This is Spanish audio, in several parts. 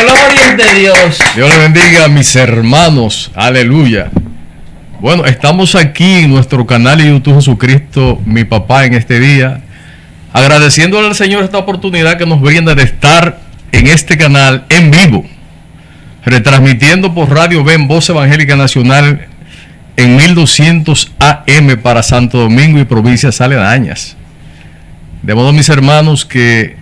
gloria de Dios. Dios le bendiga a mis hermanos. Aleluya. Bueno, estamos aquí en nuestro canal de YouTube Jesucristo, mi papá, en este día, agradeciéndole al Señor esta oportunidad que nos brinda de estar en este canal en vivo, retransmitiendo por Radio Ben, Voz Evangélica Nacional, en 1200 AM para Santo Domingo y provincias aledañas. De modo, mis hermanos, que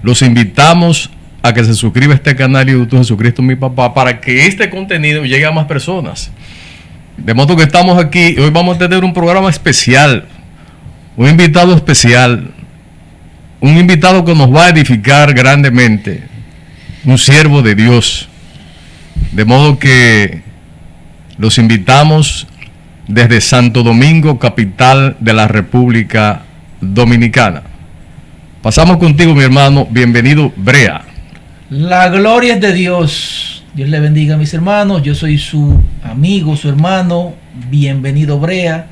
los invitamos a que se suscriba a este canal de YouTube Jesucristo, mi papá, para que este contenido llegue a más personas. De modo que estamos aquí, hoy vamos a tener un programa especial, un invitado especial, un invitado que nos va a edificar grandemente, un siervo de Dios. De modo que los invitamos desde Santo Domingo, capital de la República Dominicana. Pasamos contigo, mi hermano. Bienvenido, Brea. La gloria es de Dios. Dios le bendiga a mis hermanos. Yo soy su amigo, su hermano. Bienvenido, Brea,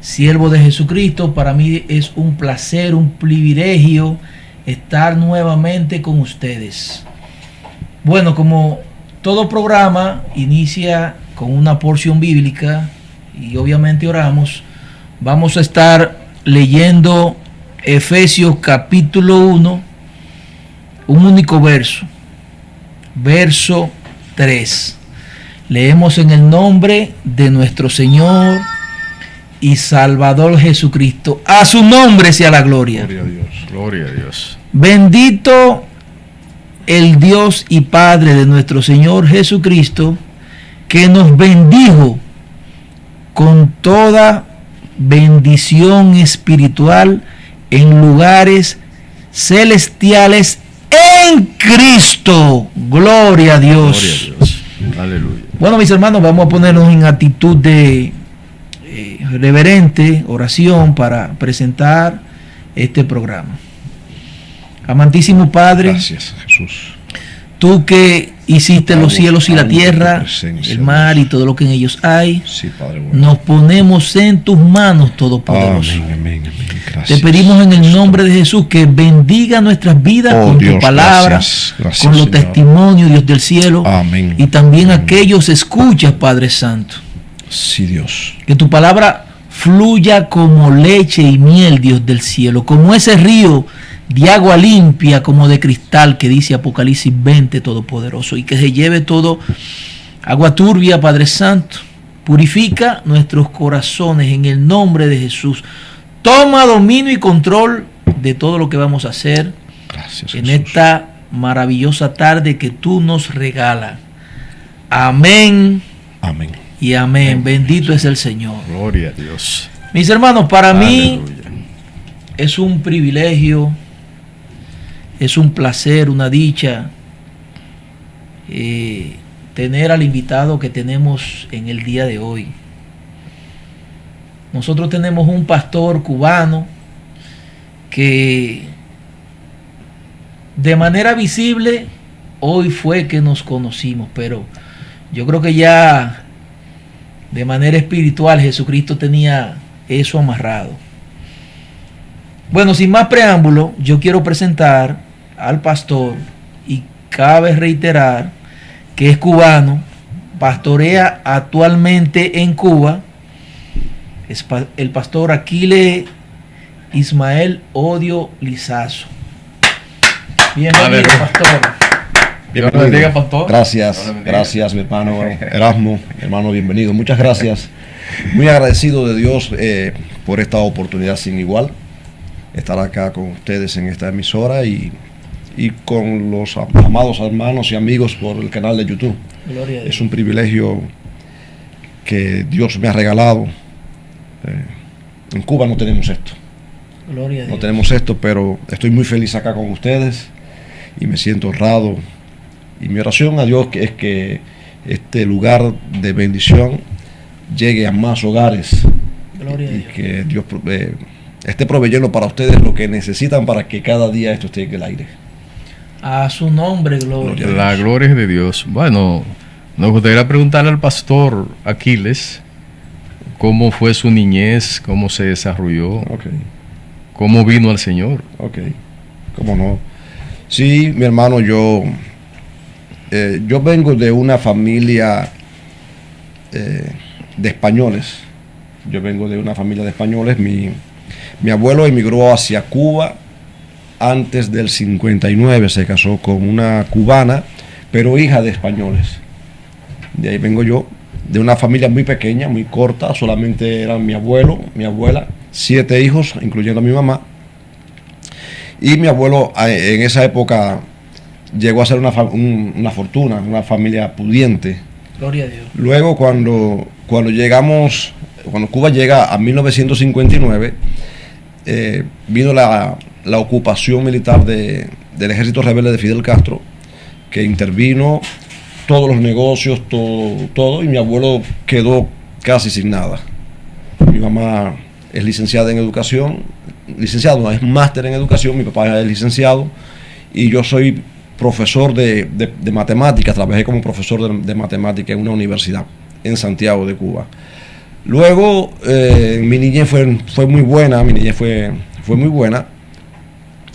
siervo de Jesucristo. Para mí es un placer, un privilegio estar nuevamente con ustedes. Bueno, como todo programa inicia con una porción bíblica y obviamente oramos, vamos a estar leyendo Efesios capítulo 1, un único verso, verso 3. Leemos en el nombre de nuestro Señor y Salvador Jesucristo. A su nombre sea la gloria. Gloria a Dios, gloria a Dios. Bendito el Dios y Padre de nuestro Señor Jesucristo, que nos bendijo con toda bendición espiritual en lugares celestiales en Cristo. Gloria a Dios. Gloria a Dios. Aleluya. Bueno, mis hermanos, vamos a ponernos en actitud de reverente oración para presentar este programa. Amantísimo Padre, gracias, Jesús. Tú que hiciste los cielos y la tierra, el mar y todo lo que en ellos hay, sí, Padre bueno, nos ponemos en tus manos, Todopoderoso. Amén, amén, amén. Te pedimos en el nombre de Jesús que bendiga nuestras vidas con Dios, tu palabra, gracias, con los Señor. testimonios, Dios del cielo, Amén. y también Amén. aquellos escuchas, Padre Santo. Sí, Dios. Que tu palabra fluya como leche y miel, Dios del cielo, como ese río de agua limpia, como de cristal, que dice Apocalipsis 20, Todopoderoso, y que se lleve todo agua turbia, Padre Santo. Purifica nuestros corazones en el nombre de Jesús. Toma dominio y control de todo lo que vamos a hacer. Gracias, en Jesús. esta maravillosa tarde que tú nos regalas. Amén. Amén. Y amén. Bendito es el Señor. Gloria a Dios. Mis hermanos, para mí Aleluya. es un privilegio, es un placer, una dicha tener al invitado que tenemos en el día de hoy. Nosotros tenemos un pastor cubano que de manera visible hoy fue que nos conocimos, pero yo creo que ya de manera espiritual Jesucristo tenía eso amarrado. Bueno, sin más preámbulo, yo quiero presentar al pastor, y cabe reiterar que es cubano, pastorea actualmente en Cuba, es el pastor Aquiles Ismael Odio Lizazo. Bienvenido, pastor. Dios le bendiga, pastor. Gracias, gracias, mi hermano Erasmo, mi hermano, bienvenido. Muchas gracias. Muy agradecido de Dios por esta oportunidad sin igual, estar acá con ustedes en esta emisora y con los amados hermanos y amigos por el canal de YouTube. Gloria a Dios. Es un privilegio que Dios me ha regalado. En Cuba no tenemos esto. Gloria a Dios. No tenemos esto, pero estoy muy feliz acá con ustedes y me siento honrado. Y mi oración a Dios es que este lugar de bendición llegue a más hogares. Gloria a Y Dios. que Dios esté proveyendo para ustedes lo que necesitan para que cada día esto esté en el aire. A su nombre, gloria. La gloria es de Dios. Bueno, nos gustaría preguntarle al pastor Aquiles cómo fue su niñez, cómo se desarrolló, cómo vino al Señor. Ok, cómo no. Sí, mi hermano, yo Yo vengo de una familia de españoles. Yo vengo de una familia de españoles. Mi abuelo emigró hacia Cuba antes del 59, se casó con una cubana, pero hija de españoles. De ahí vengo yo, de una familia muy pequeña, muy corta, solamente eran mi abuelo, mi abuela, 7 hijos, incluyendo a mi mamá. Y mi abuelo en esa época llegó a ser una fortuna, una familia pudiente. Gloria a Dios. Luego cuando Cuba llega a 1959, vino la ocupación militar del ejército rebelde de Fidel Castro, que intervino todos los negocios, todo, y mi abuelo quedó casi sin nada. Mi mamá es licenciada en educación, es máster en educación, mi papá es licenciado, y yo soy profesor de matemáticas, trabajé como profesor de matemáticas en una universidad en Santiago de Cuba. Luego, mi niñez fue muy buena, fue muy buena,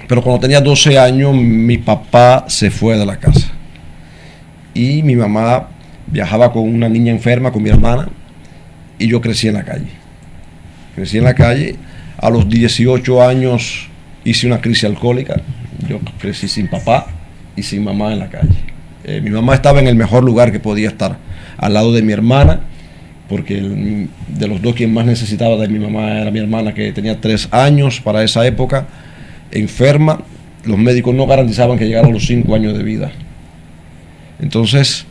pero cuando tenía 12 años mi papá se fue de la casa y mi mamá viajaba con una niña enferma, con mi hermana, y yo crecí en la calle. A los 18 años hice una crisis alcohólica, yo crecí sin papá y sin mamá en la calle. Mi mamá estaba en el mejor lugar que podía estar, al lado de mi hermana, porque de los dos quien más necesitaba de mi mamá era mi hermana, que tenía 3 años para esa época, enferma. Los médicos no garantizaban que llegara a los 5 años de vida. Entonces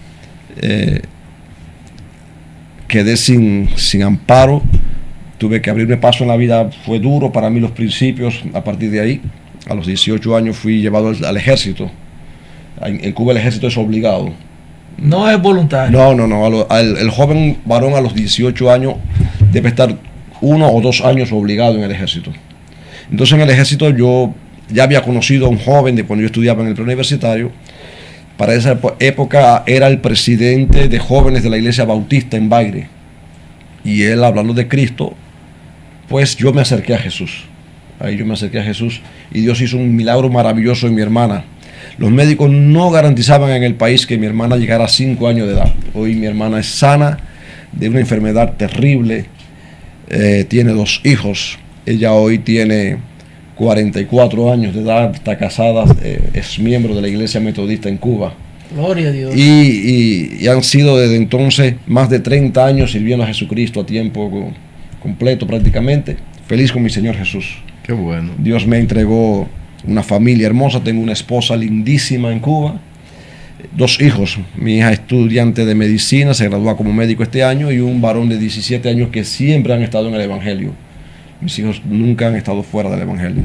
quedé sin amparo, tuve que abrirme paso en la vida. Fue duro para mí los principios. A partir de ahí, a los 18 años fui llevado al ejército. En Cuba el ejército es obligado. No es voluntario. No. El joven varón a los 18 años debe estar 1 o 2 años obligado en el ejército. Entonces en el ejército yo ya había conocido a un joven de cuando yo estudiaba en el preuniversitario. Para esa época era el presidente de jóvenes de la iglesia bautista en Baire. Y él, hablando de Cristo, pues yo me acerqué a Jesús. Ahí yo me acerqué a Jesús y Dios hizo un milagro maravilloso en mi hermana. Los médicos no garantizaban en el país que mi hermana llegara a 5 años de edad. Hoy mi hermana es sana de una enfermedad terrible, tiene 2 hijos. Ella hoy tiene 44 años de edad, está casada, es miembro de la iglesia metodista en Cuba. Gloria a Dios. Y han sido desde entonces más de 30 años sirviendo a Jesucristo a tiempo completo prácticamente. Feliz con mi Señor Jesús. Qué bueno. Dios me entregó una familia hermosa, tengo una esposa lindísima en Cuba, 2 hijos, mi hija estudiante de medicina, se gradúa como médico este año, y un varón de 17 años que siempre han estado en el Evangelio. Mis hijos nunca han estado fuera del Evangelio.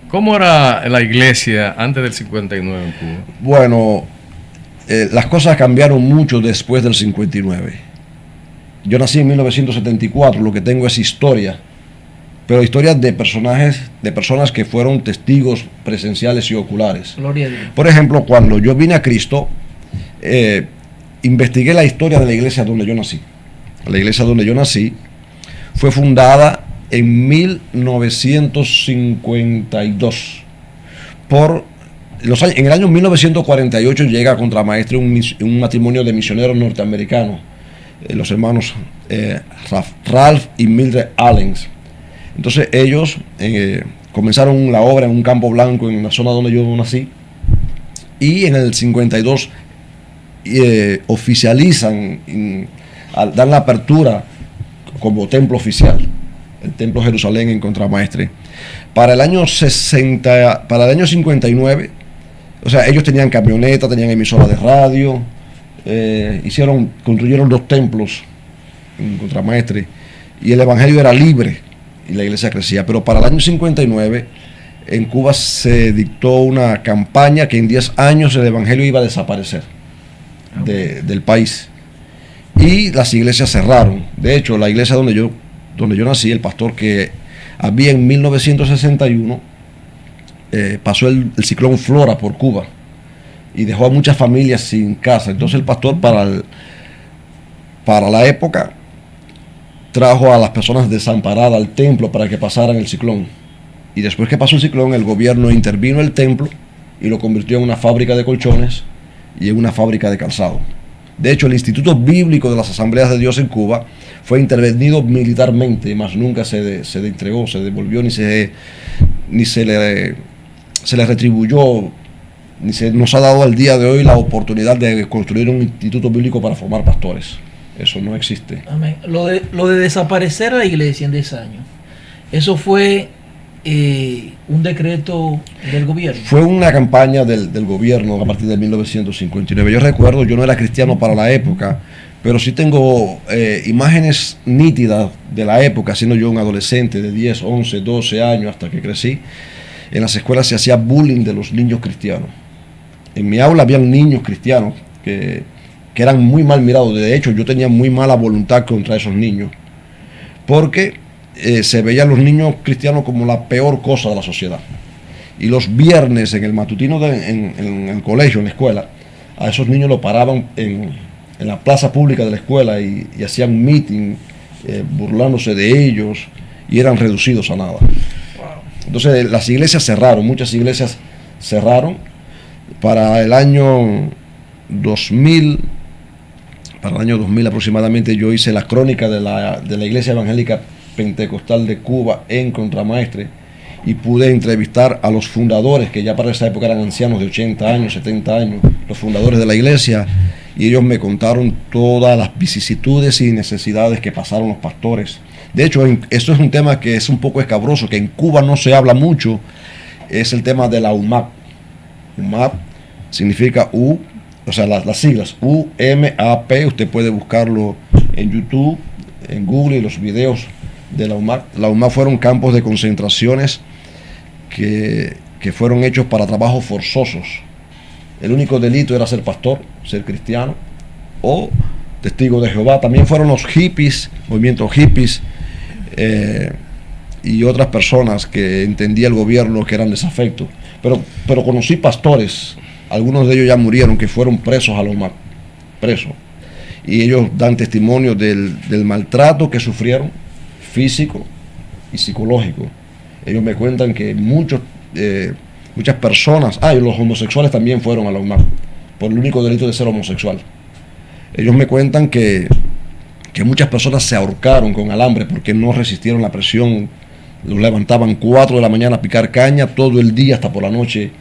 ¿Cómo era la iglesia antes del 59 en Cuba? Bueno, las cosas cambiaron mucho después del 59. Yo nací en 1974, lo que tengo es historia, pero historias de personas que fueron testigos presenciales y oculares. Gloria a Dios. Por ejemplo, cuando yo vine a Cristo, investigué la historia de la iglesia donde yo nací. La iglesia donde yo nací fue fundada en 1952 en el año 1948 llega a Contramaestre un matrimonio de misioneros norteamericanos, los hermanos Ralph y Mildred Allens. Entonces ellos comenzaron la obra en un campo blanco en la zona donde yo nací, y en el 52 oficializan, dan la apertura como templo oficial, el Templo Jerusalén en Contramaestre. Para el año 59, o sea, ellos tenían camioneta, tenían emisora de radio, construyeron 2 templos en Contramaestre, y el evangelio era libre y la iglesia crecía. Pero para el año 59 en Cuba se dictó una campaña que en 10 años el evangelio iba a desaparecer del país, y las iglesias cerraron. De hecho, la iglesia donde yo nací, el pastor que había en 1961, pasó el ciclón Flora por Cuba y dejó a muchas familias sin casa. Entonces el pastor para la época trajo a las personas desamparadas al templo para que pasaran el ciclón. Y después que pasó el ciclón, el gobierno intervino el templo y lo convirtió en una fábrica de colchones, y en una fábrica de calzado. De hecho, el Instituto Bíblico de las Asambleas de Dios en Cuba fue intervenido militarmente, más nunca se le entregó, se devolvió, ni se le retribuyó, ni se nos ha dado al día de hoy la oportunidad de construir un instituto bíblico para formar pastores. Eso no existe. Amén. Lo de desaparecer la iglesia en 10 años, eso fue un decreto del gobierno. Fue una campaña del gobierno a partir de 1959. Yo recuerdo, yo no era cristiano para la época, pero sí tengo imágenes nítidas de la época, siendo yo un adolescente de 10, 11, 12 años hasta que crecí. En las escuelas se hacía bullying de los niños cristianos. En mi aula habían niños cristianos que eran muy mal mirados. De hecho, yo tenía muy mala voluntad contra esos niños, porque se veían los niños cristianos como la peor cosa de la sociedad. Y los viernes en el matutino en el colegio, en la escuela, a esos niños los paraban en la plaza pública de la escuela y hacían un meeting burlándose de ellos, y eran reducidos a nada. Entonces las iglesias cerraron, muchas iglesias cerraron. Para el año 2000, aproximadamente, yo hice la crónica de la Iglesia Evangélica Pentecostal de Cuba en Contramaestre, y pude entrevistar a los fundadores, que ya para esa época eran ancianos de 80 años, 70 años, los fundadores de la iglesia, y ellos me contaron todas las vicisitudes y necesidades que pasaron los pastores. De hecho, esto es un tema que es un poco escabroso, que en Cuba no se habla mucho, es el tema de la UMAP. UMAP significa las siglas UMAP. Usted puede buscarlo en YouTube, en Google, y los videos de la UMAP. La UMAP fueron campos de concentraciones que fueron hechos para trabajos forzosos. El único delito era ser pastor, ser cristiano o testigo de Jehová. También fueron los hippies, movimientos hippies, y otras personas que entendía el gobierno que eran desafectos. Pero conocí pastores, algunos de ellos ya murieron, que fueron presos a los presos. Y ellos dan testimonio del maltrato que sufrieron, físico y psicológico. Ellos me cuentan que muchas personas, y los homosexuales también fueron a la UMAP por el único delito de ser homosexual. Ellos me cuentan que muchas personas se ahorcaron con alambre porque no resistieron la presión. Los levantaban 4 de la mañana a picar caña todo el día hasta por la noche,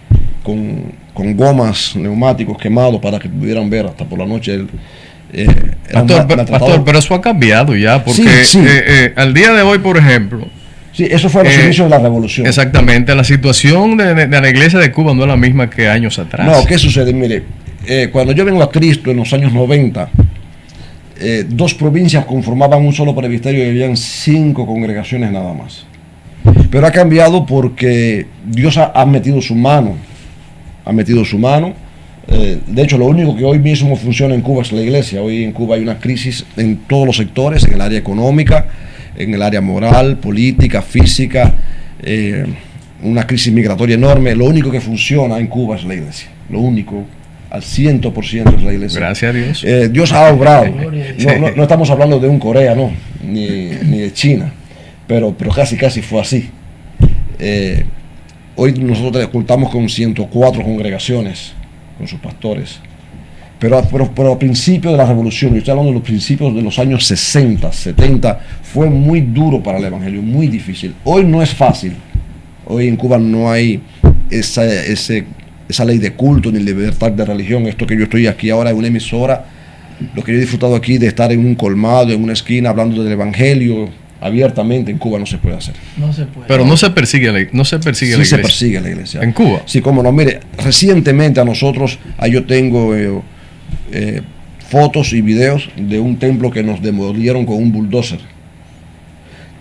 con gomas, neumáticos quemados, para que pudieran ver hasta por la noche. Pastor, pero eso ha cambiado ya, porque sí. Al día de hoy, por ejemplo, sí, eso fue a los inicios de la revolución. Exactamente, la situación de la iglesia de Cuba no es la misma que años atrás. No, ¿qué sucede? Mire, cuando yo vengo a Cristo en los años 90, 2 provincias conformaban un solo presbiterio y habían 5 congregaciones nada más. Pero ha cambiado porque Dios ha metido su mano. De hecho, lo único que hoy mismo funciona en Cuba es la iglesia. Hoy en Cuba hay una crisis en todos los sectores, en el área económica, en el área moral, política, física, una crisis migratoria enorme. Lo único que funciona en Cuba es la iglesia. Lo único, al 100% es la iglesia. Gracias a Dios. Dios ha obrado. No estamos hablando de un Corea, no, ni de China, pero casi fue así. Hoy nosotros contamos con 104 congregaciones, con sus pastores. Pero a principios de la revolución, yo estoy hablando de los principios de los años 60, 70, fue muy duro para el evangelio, muy difícil. Hoy no es fácil. Hoy en Cuba no hay esa ley de culto ni libertad de religión. Esto que yo estoy aquí ahora en una emisora, lo que yo he disfrutado aquí de estar en un colmado, en una esquina, hablando del evangelio abiertamente, en Cuba no se puede hacer. No se puede. Pero no se persigue la iglesia. Sí se persigue la iglesia. ¿En Cuba? Sí, cómo no. Mire, recientemente a nosotros, yo tengo fotos y videos de un templo que nos demolieron con un bulldozer.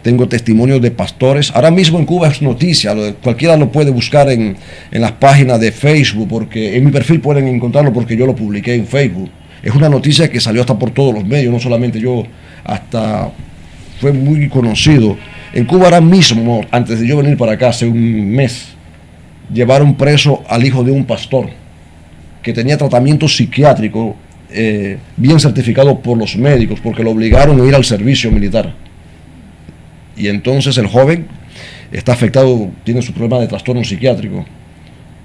Tengo testimonios de pastores. Ahora mismo en Cuba es noticia, cualquiera lo puede buscar en las páginas de Facebook, porque en mi perfil pueden encontrarlo porque yo lo publiqué en Facebook. Es una noticia que salió hasta por todos los medios, no solamente yo, hasta fue muy conocido. En Cuba ahora mismo, antes de yo venir para acá hace un mes, llevaron preso al hijo de un pastor que tenía tratamiento psiquiátrico bien certificado por los médicos, porque lo obligaron a ir al servicio militar. Y entonces el joven está afectado, tiene su problema de trastorno psiquiátrico.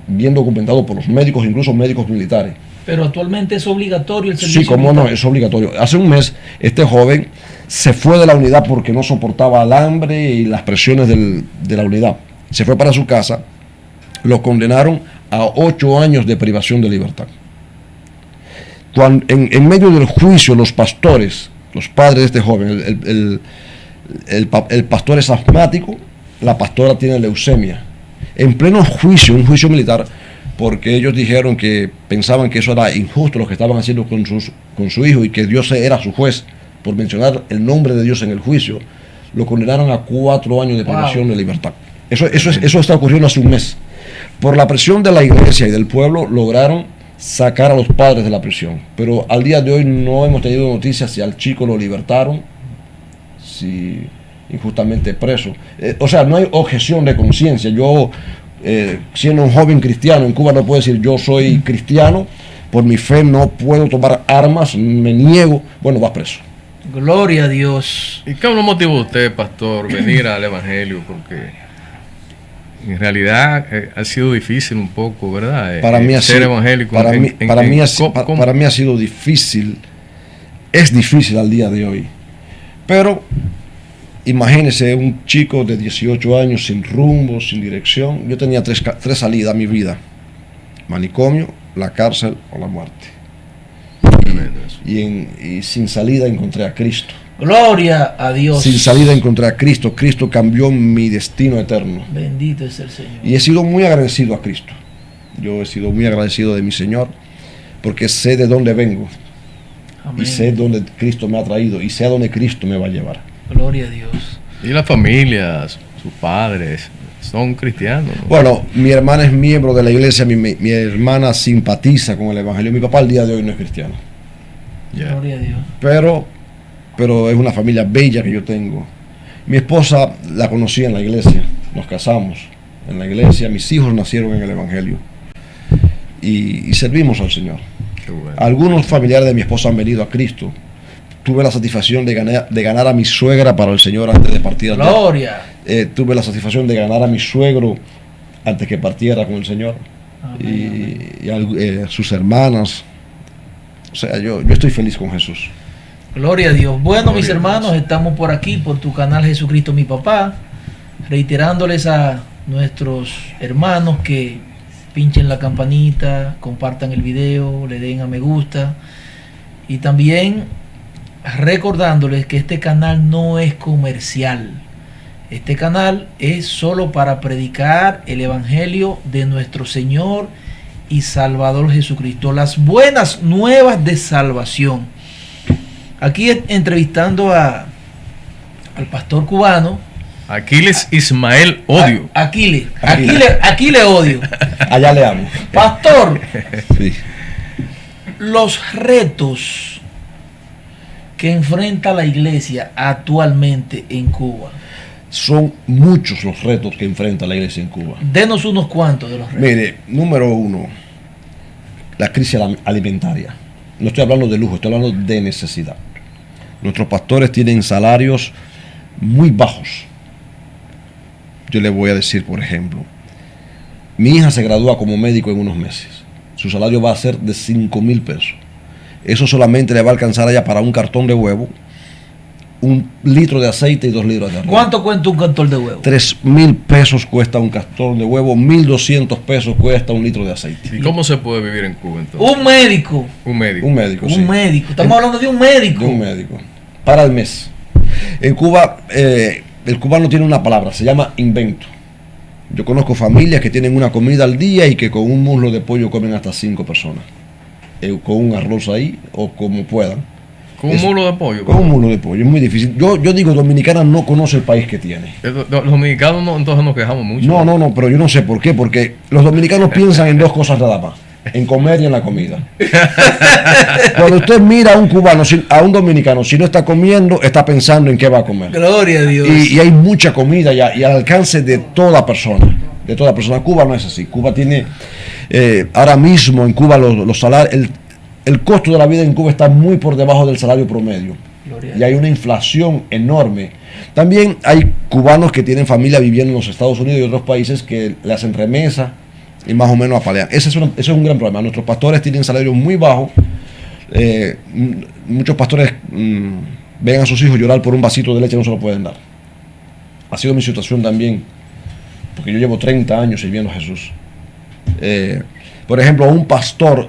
bien documentado por los médicos, incluso médicos militares. Pero actualmente es obligatorio el servicio Sí, como militar. no, es obligatorio. Hace un mes este joven se fue de la unidad porque no soportaba el hambre y las presiones de la unidad. Se fue para su casa, lo condenaron a 8 años de privación de libertad. Cuando, en medio del juicio, los pastores, los padres de este joven, el pastor es asmático, la pastora tiene leucemia. En pleno juicio, un juicio militar, porque ellos dijeron que pensaban que eso era injusto lo que estaban haciendo con su hijo y que Dios era su juez por mencionar el nombre de Dios en el juicio, lo condenaron a 4 años de privación de libertad. Eso está ocurriendo hace un mes. Por la presión de la iglesia y del pueblo lograron sacar a los padres de la prisión, pero al día de hoy no hemos tenido noticias si al chico lo libertaron, si injustamente preso. O sea, no hay objeción de conciencia. Yo, siendo un joven cristiano, en Cuba no puedo decir yo soy cristiano, por mi fe no puedo tomar armas, me niego, bueno, vas preso. Gloria a Dios. ¿Y qué lo motivó a usted, pastor, venir al Evangelio? Porque en realidad ha sido difícil un poco, ¿verdad? Para mí ser evangélico. Para mí ha sido difícil, es difícil al día de hoy. Pero imagínese un chico de 18 años sin rumbo, sin dirección. Yo tenía tres salidas a mi vida: manicomio, la cárcel o la muerte. Y sin salida encontré a Cristo. Gloria a Dios. Sin salida encontré a Cristo. Cristo cambió mi destino eterno. Bendito es el Señor. Y he sido muy agradecido a Cristo. Yo he sido muy agradecido de mi Señor, porque sé de dónde vengo. Amén. Y sé dónde Cristo me ha traído y sé a dónde Cristo me va a llevar. Gloria a Dios. Y las familias, sus padres, son cristianos, ¿no? Bueno, mi hermana es miembro de la iglesia, mi hermana simpatiza con el Evangelio. Mi papá al día de hoy no es cristiano. Yeah. Gloria a Dios. Pero es una familia bella que yo tengo. Mi esposa la conocí en la iglesia, nos casamos en la iglesia, mis hijos nacieron en el Evangelio y servimos al Señor. Qué bueno. Algunos familiares de mi esposa han venido a Cristo. Tuve la satisfacción de ganar a mi suegra para el Señor antes de partir. Gloria. Tuve la satisfacción de ganar a mi suegro antes que partiera con el Señor. Amén. Y sus hermanas. O sea, yo estoy feliz con Jesús. Gloria a Dios. Bueno, Gloria mis a hermanos, Dios. estamos por aquí, por tu canal Jesucristo mi papá, reiterándoles a nuestros hermanos que pinchen la campanita, compartan el video, le den a me gusta y también recordándoles que este canal no es comercial. Este canal es solo para predicar el Evangelio de nuestro Señor y Salvador Jesucristo, las buenas nuevas de salvación. Aquí entrevistando al pastor cubano Aquiles Ismael Odio. Aquiles Odio. Allá le amo. Pastor, Sí. los retos que enfrenta la iglesia actualmente en Cuba. Son muchos los retos que enfrenta la iglesia en Cuba. Denos unos cuantos de los retos. Mire, número uno, la crisis alimentaria. No estoy hablando de lujo, estoy hablando de necesidad. Nuestros pastores tienen salarios muy bajos. Yo le voy a decir, por ejemplo, mi hija se gradúa como médico en unos meses. Su salario va a ser de 5,000 pesos. Eso solamente le va a alcanzar a ella para un cartón de huevo, 1 litro de aceite y 2 litros de arroz. ¿Cuánto cuenta un cartón de huevo? 3,000 pesos cuesta un cartón de huevo, 1,200 pesos cuesta 1 litro de aceite. ¿Y cómo se puede vivir en Cuba entonces? Un médico. Un médico. Un médico, sí. Un médico. Estamos hablando de un médico. De un médico. Para el mes. En Cuba, el cubano tiene una palabra, se llama invento. Yo conozco familias que tienen una comida al día y que con un muslo de pollo comen hasta 5 personas. Con un arroz ahí o como puedan. Con un mulo de pollo. Con un muslo de pollo, es muy difícil. Yo digo, Dominicana no conoce el país que tiene. Los dominicanos no, entonces nos quejamos mucho. No, pero yo no sé por qué, porque los dominicanos piensan en 2 cosas nada más, en comer y en la comida. Cuando usted mira a un cubano, a un dominicano, si no está comiendo, está pensando en qué va a comer. Gloria a Dios. Y hay mucha comida ya, y al alcance de toda persona. De toda persona. Cuba no es así. Cuba tiene, ahora mismo en Cuba los salarios, el costo de la vida en Cuba está muy por debajo del salario promedio. Gloria a Y hay una inflación enorme. También hay cubanos que tienen familia viviendo en los Estados Unidos y otros países que le hacen remesa y más o menos apalean. Ese es un gran problema. Nuestros pastores tienen salarios muy bajos. Muchos pastores ven a sus hijos llorar por un vasito de leche y no se lo pueden dar. Ha sido mi situación también, porque yo llevo 30 años sirviendo a Jesús. Por ejemplo, un pastor,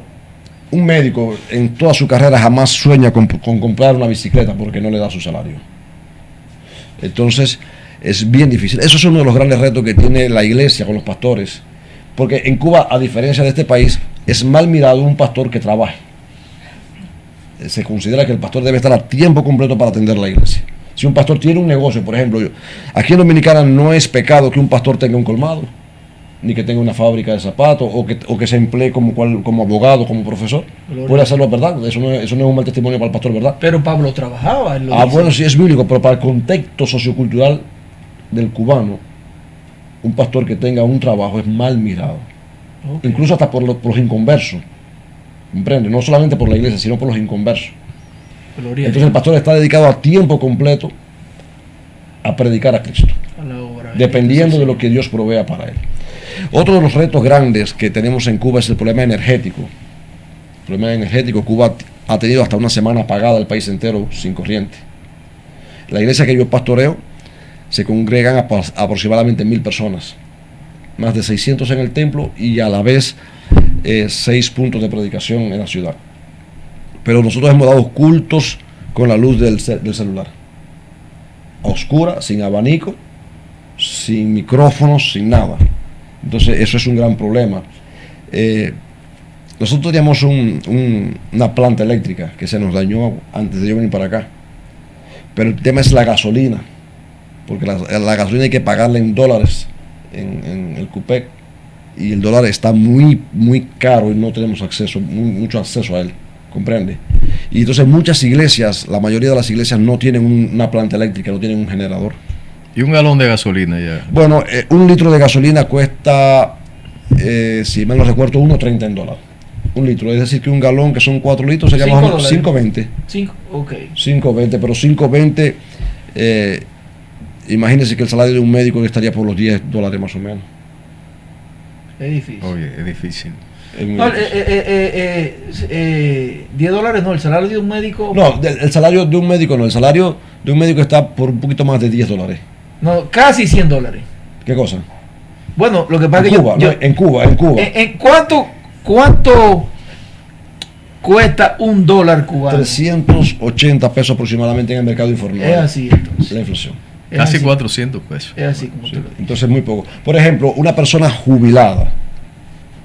un médico en toda su carrera jamás sueña con comprar una bicicleta porque no le da su salario. Entonces es bien difícil. Eso es uno de los grandes retos que tiene la iglesia con los pastores, porque en Cuba, a diferencia de este país, es mal mirado un pastor que trabaje. Se considera que el pastor debe estar a tiempo completo para atender la iglesia. Si un pastor tiene un negocio, por ejemplo, aquí en Dominicana no es pecado que un pastor tenga un colmado, ni que tenga una fábrica de zapatos, o que se emplee como abogado, como profesor. Gloria. Puede hacerlo, ¿verdad? Eso no es un mal testimonio para el pastor, ¿verdad? Pero Pablo trabajaba. Bueno, sí es bíblico, pero para el contexto sociocultural del cubano, un pastor que tenga un trabajo es mal mirado. Okay. Incluso hasta por los inconversos. ¿Comprende? No solamente por la iglesia, sino por los inconversos. Gloria. Entonces el pastor está dedicado a tiempo completo a predicar a Cristo, a la obra, dependiendo de lo que Dios provea para él. Otro de los retos grandes que tenemos en Cuba es el problema energético. El problema energético, Cuba ha tenido hasta una semana apagada el país entero sin corriente. La iglesia que yo pastoreo se congregan aproximadamente 1000 personas, más de 600 en el templo y a la vez 6 puntos de predicación en la ciudad. Pero nosotros hemos dado cultos con la luz del celular, a oscura, sin abanico, sin micrófonos, sin nada. Entonces eso es un gran problema. Nosotros teníamos una planta eléctrica que se nos dañó antes de yo venir para acá, pero el tema es la gasolina, porque la gasolina hay que pagarla en dólares en el CUPEC, y el dólar está muy caro y no tenemos mucho acceso a él, ¿comprende? Y entonces muchas iglesias, la mayoría de las iglesias no tienen una planta eléctrica, no tienen un generador. ¿Y un galón de gasolina ya? Bueno, un litro de gasolina cuesta, si mal no recuerdo, $1.30 en dólares. Un litro, es decir que un galón que son 4 litros sería más o menos $5.20. 5.20, pero 5.20, imagínense que el salario de un médico estaría por los $10 más o menos. Es difícil. Oye, es difícil. No, $10 no, el salario de un médico. No, el salario de un médico no, el salario de un médico está por un poquito más de $10. No, casi $100. ¿Qué cosa? Bueno, lo que pasa es que en Cuba. ¿En cuánto cuesta $1 cubano? 380 pesos aproximadamente en el mercado informal. Es así entonces. La inflación. Casi 400 pesos. Es así como sí, entonces muy poco. Por ejemplo, una persona jubilada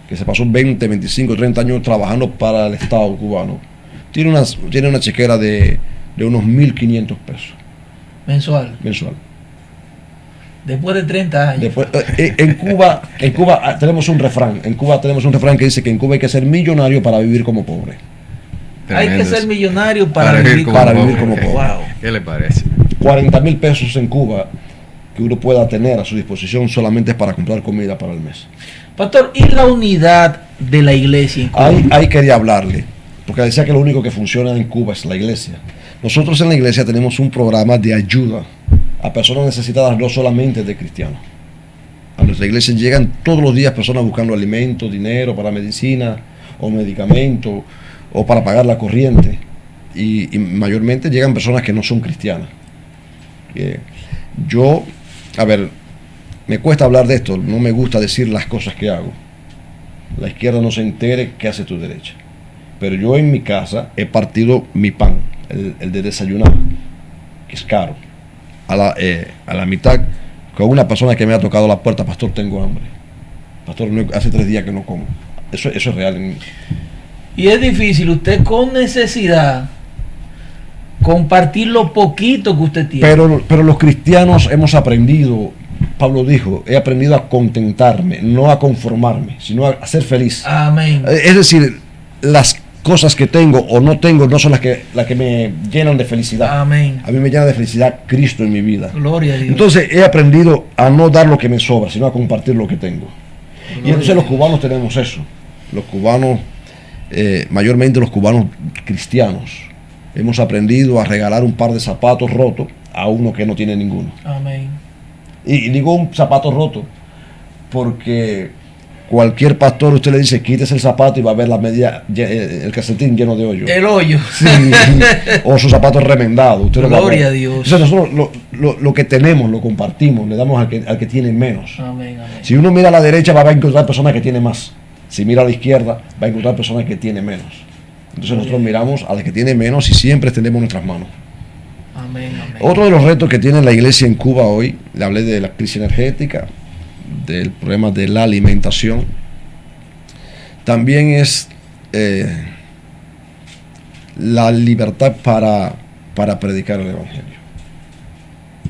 que se pasó 20, 25, 30 años trabajando para el Estado cubano, tiene una chequera de unos 1.500 pesos. Mensual. Después de 30 años. En Cuba tenemos un refrán. En Cuba tenemos un refrán que dice que en Cuba hay que ser millonario para vivir como pobre. Hay que ser millonario para vivir como pobre. Wow. ¿Qué le parece? 40.000 pesos en Cuba que uno pueda tener a su disposición solamente es para comprar comida para el mes. Pastor, ¿y la unidad de la iglesia en Cuba? Ahí quería hablarle, porque decía que lo único que funciona en Cuba es la iglesia. Nosotros en la iglesia tenemos un programa de ayuda a personas necesitadas, no solamente de cristianos. A nuestra iglesia llegan todos los días personas buscando alimentos, dinero para medicina o medicamentos o para pagar la corriente. Y mayormente llegan personas que no son cristianas. Me cuesta hablar de esto, no me gusta decir las cosas que hago. La izquierda no se entere qué hace tu derecha. Pero yo en mi casa he partido mi pan, el de desayunar, que es caro, a la mitad, con una persona que me ha tocado la puerta: pastor, tengo hambre. Pastor, hace 3 días que no como. Eso es real en mí. Y es difícil usted con necesidad compartir lo poquito que usted tiene. Pero los cristianos hemos aprendido, Pablo dijo, he aprendido a contentarme, no a conformarme, sino a ser feliz. Amén. Es decir, las cosas que tengo o no tengo no son las que me llenan de felicidad. Amén. A mí me llena de felicidad Cristo en mi vida. Gloria a Dios. Entonces he aprendido a no dar lo que me sobra, sino a compartir lo que tengo. Gloria. Y entonces los cubanos tenemos eso. Los cubanos, mayormente los cubanos cristianos, hemos aprendido a regalar un par de zapatos rotos a uno que no tiene ninguno. Amén. Y digo un zapato roto porque cualquier pastor usted le dice quítese el zapato y va a ver la media, el calcetín lleno de hoyo. El hoyo. Sí, o su zapato remendado. Usted lo va a ver. Gloria a Dios. Entonces nosotros lo que tenemos lo compartimos, le damos al que tiene menos. Amén, amén. Si uno mira a la derecha va a encontrar personas que tienen más. Si mira a la izquierda va a encontrar personas que tienen menos. Entonces nosotros miramos a la que tiene menos y siempre extendemos nuestras manos. Amén, amén. Otro de los retos que tiene la iglesia en Cuba hoy, le hablé de la crisis energética, del problema de la alimentación, también es la libertad para predicar el evangelio.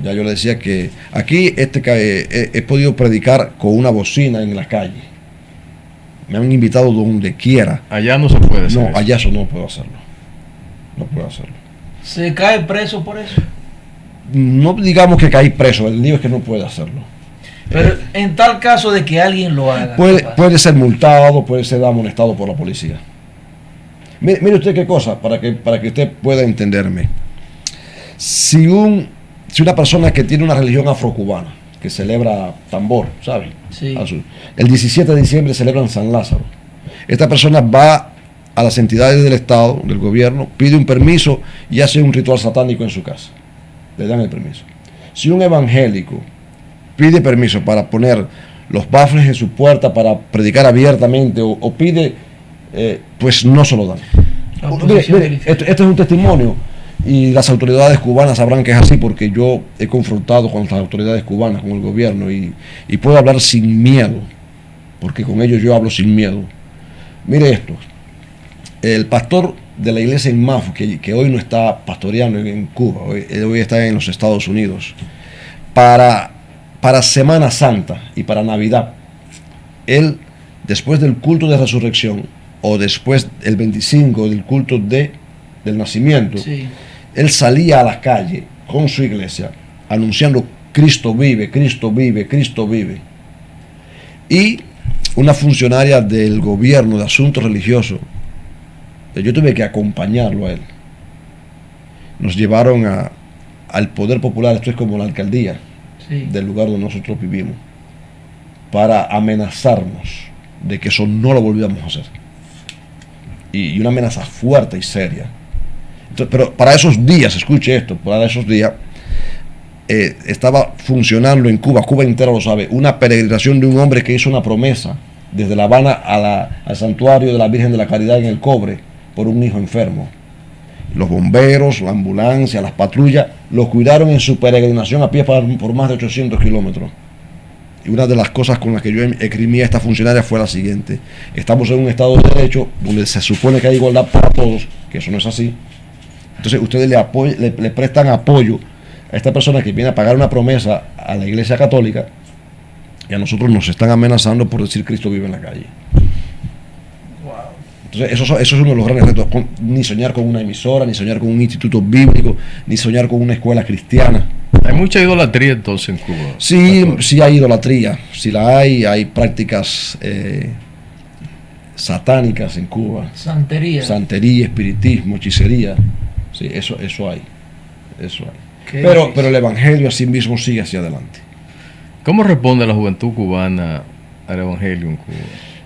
Ya yo le decía que aquí he podido predicar con una bocina en la calle. Me han invitado donde quiera. Allá no se puede hacer No, eso. allá eso no puedo hacerlo. No puedo hacerlo. ¿Se cae preso por eso? No digamos que caí preso, el lío es que no puede hacerlo. Pero en tal caso de que alguien lo haga. Puede ser multado, puede ser amonestado por la policía. Mire usted qué cosa, para que usted pueda entenderme. Si una persona que tiene una religión afrocubana, que celebra tambor, ¿sabe? Sí. El 17 de diciembre celebran San Lázaro. Esta persona va a las entidades del Estado, del gobierno, pide un permiso y hace un ritual satánico en su casa. Le dan el permiso. Si un evangélico pide permiso para poner los baffles en su puerta para predicar abiertamente o pide, pues no se lo dan. Mire, esto es un testimonio y las autoridades cubanas sabrán que es así porque yo he confrontado con las autoridades cubanas, con el gobierno y puedo hablar sin miedo, porque con ellos yo hablo sin miedo. Mire esto, el pastor de la iglesia en Mafu, que hoy no está pastoreando en Cuba, hoy está en los Estados Unidos, para Semana Santa y para Navidad, él, después del culto de resurrección, o después el 25 del culto del nacimiento, Sí. él salía a la calle con su iglesia, anunciando Cristo vive, Cristo vive, Cristo vive. Y una funcionaria del gobierno de asuntos religiosos, yo tuve que acompañarlo a él. Nos llevaron al Poder Popular, esto es como la alcaldía, Sí. del lugar donde nosotros vivimos, para amenazarnos de que eso no lo volvíamos a hacer. Y una amenaza fuerte y seria. Entonces, pero para esos días, escuche esto, para esos días estaba funcionando en Cuba entera lo sabe, una peregrinación de un hombre que hizo una promesa desde La Habana al santuario de la Virgen de la Caridad en El Cobre por un hijo enfermo. Los bomberos, la ambulancia, las patrullas lo cuidaron en su peregrinación a pie por más de 800 kilómetros. Y una de las cosas con las que yo escribí a esta funcionaria fue la siguiente: estamos en un Estado de Derecho donde se supone que hay igualdad para todos, que eso no es así. Entonces ustedes le prestan apoyo a esta persona que viene a pagar una promesa a la Iglesia Católica, y a nosotros nos están amenazando por decir Cristo vive en la calle. Entonces eso es uno de los grandes retos, ni soñar con una emisora, ni soñar con un instituto bíblico, ni soñar con una escuela cristiana. Hay mucha idolatría entonces en Cuba. Sí hay idolatría, sí la hay prácticas satánicas en Cuba. Santería. Santería, espiritismo, hechicería. Sí, eso hay. Qué Pero difícil. el evangelio así mismo sigue hacia adelante. ¿Cómo responde la juventud cubana al evangelio en Cuba?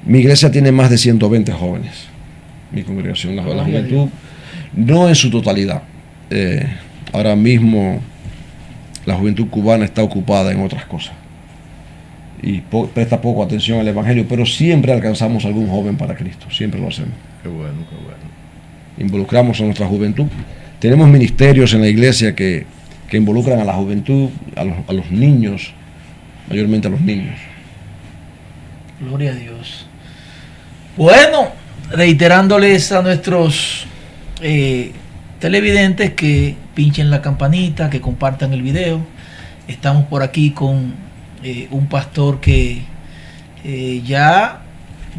Mi iglesia tiene más de 120 jóvenes. Mi congregación, la juventud, no en su totalidad. Ahora mismo la juventud cubana está ocupada en otras cosas y presta poco atención al evangelio, pero siempre alcanzamos algún joven para Cristo, siempre lo hacemos. Qué bueno, qué bueno. Involucramos a nuestra juventud. Tenemos ministerios en la iglesia que involucran a la juventud, a los niños, mayormente a los niños. Gloria a Dios. Bueno, reiterándoles a nuestros televidentes que pinchen la campanita, que compartan el video. Estamos por aquí con un pastor que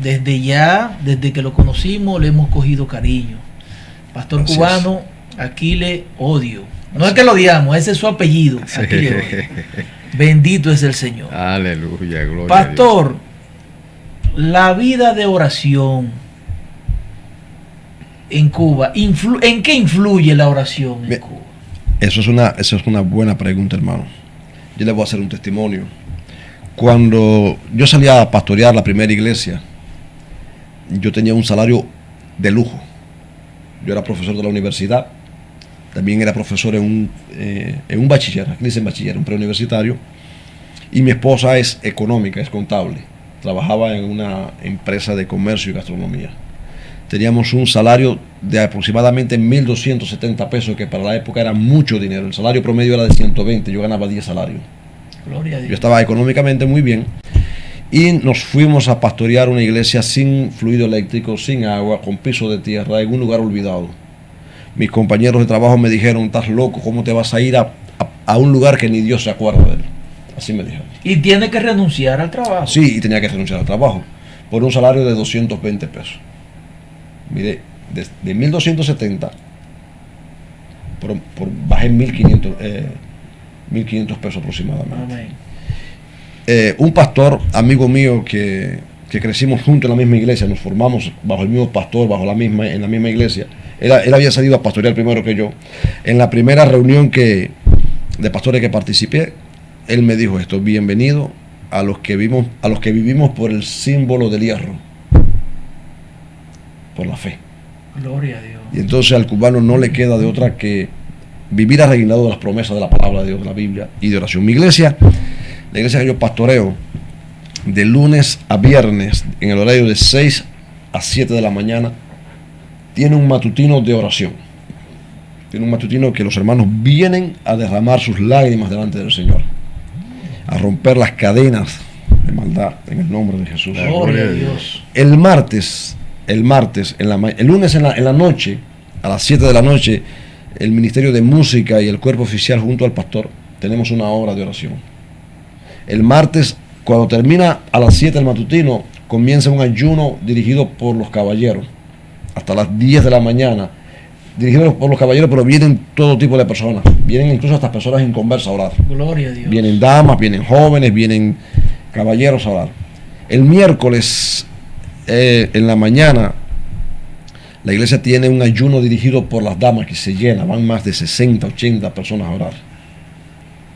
desde que lo conocimos, le hemos cogido cariño. Pastor Así cubano, aquí le odio. No es que lo odiamos, ese es su apellido. Aquí le odio. Bendito es el Señor. Aleluya, gloria Pastor, la vida de oración en Cuba, ¿en qué influye la oración en Cuba? Eso es una buena pregunta, hermano. Yo le voy a hacer un testimonio. Cuando yo salía a pastorear la primera iglesia, yo tenía un salario de lujo. Yo era profesor de la universidad, también era profesor en un bachiller, aquí dicen bachiller, un preuniversitario, y mi esposa es económica, es contable. Trabajaba en una empresa de comercio y gastronomía. Teníamos un salario de aproximadamente 1.270 pesos, que para la época era mucho dinero. El salario promedio era de 120, yo ganaba 10 salarios. Gloria a Dios. Yo estaba económicamente muy bien. Y nos fuimos a pastorear una iglesia sin fluido eléctrico, sin agua, con piso de tierra, en un lugar olvidado. Mis compañeros de trabajo me dijeron: estás loco, ¿cómo te vas a ir a un lugar que ni Dios se acuerda de él? Así me dijeron. Y tiene que renunciar al trabajo. Sí, y tenía que renunciar al trabajo por un salario de 220 pesos. Mire, de 1.270 bajé 1.500 pesos aproximadamente. Amén. Un pastor, amigo mío, que crecimos juntos en la misma iglesia, nos formamos bajo el mismo pastor, en la misma iglesia. Él había salido a pastorear primero que yo. En la primera reunión de pastores que participé, él me dijo esto: bienvenido a los que vivimos por el símbolo del hierro, por la fe. Gloria a Dios. Y entonces al cubano no le queda de otra que vivir arreglado de las promesas de la palabra de Dios, de la Biblia y de oración. Mi iglesia, la iglesia que yo pastoreo, de lunes a viernes, en el horario de 6 a 7 de la mañana, tiene un matutino de oración. Tiene un matutino que los hermanos vienen a derramar sus lágrimas delante del Señor, a romper las cadenas de maldad en el nombre de Jesús. Gloria a Dios. El lunes en la noche, a las 7 de la noche, el Ministerio de Música y el cuerpo oficial junto al pastor tenemos una hora de oración. El martes, cuando termina a las 7 el matutino, comienza un ayuno dirigido por los caballeros hasta las 10 de la mañana, dirigido por los caballeros, pero vienen todo tipo de personas, vienen incluso hasta personas inconversas a orar. Gloria a Dios. Vienen damas, vienen jóvenes, vienen caballeros a orar. El miércoles en la mañana, la iglesia tiene un ayuno dirigido por las damas que se llena, van más de 60, 80 personas a orar.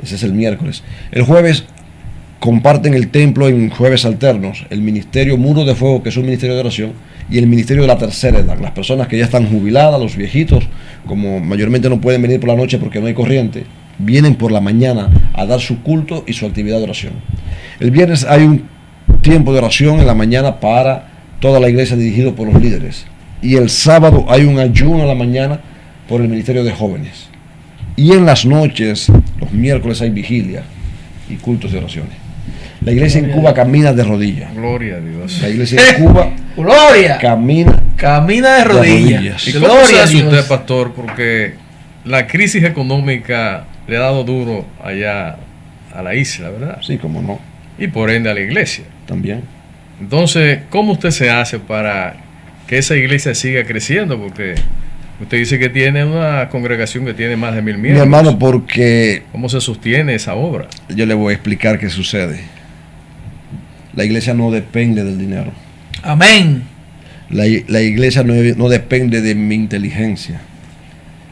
Ese es el miércoles. El jueves comparten el templo en jueves alternos, el ministerio Muro de Fuego, que es un ministerio de oración, y el ministerio de la tercera edad, las personas que ya están jubiladas, los viejitos, como mayormente no pueden venir por la noche porque no hay corriente, vienen por la mañana a dar su culto y su actividad de oración. El viernes hay un tiempo de oración en la mañana para toda la iglesia dirigido por los líderes, y el sábado hay un ayuno a la mañana por el ministerio de jóvenes, y en las noches, los miércoles, hay vigilia y cultos de oraciones. La iglesia en Cuba camina de rodillas. Gloria a Dios. La iglesia en Cuba Gloria. camina de rodillas. ¿Y cómo Gloria se a hace Dios. usted, pastor? Porque la crisis económica le ha dado duro allá a la isla, ¿verdad? Sí, cómo no, Y por ende a la iglesia. también. Entonces, ¿cómo usted se hace para que esa iglesia siga creciendo? Porque usted dice que tiene una congregación que tiene más de 1.000 miembros. Mi hermano, porque ¿Cómo se sostiene esa obra? yo le voy a explicar qué sucede. La iglesia no depende del dinero. Amén. La iglesia no depende de mi inteligencia.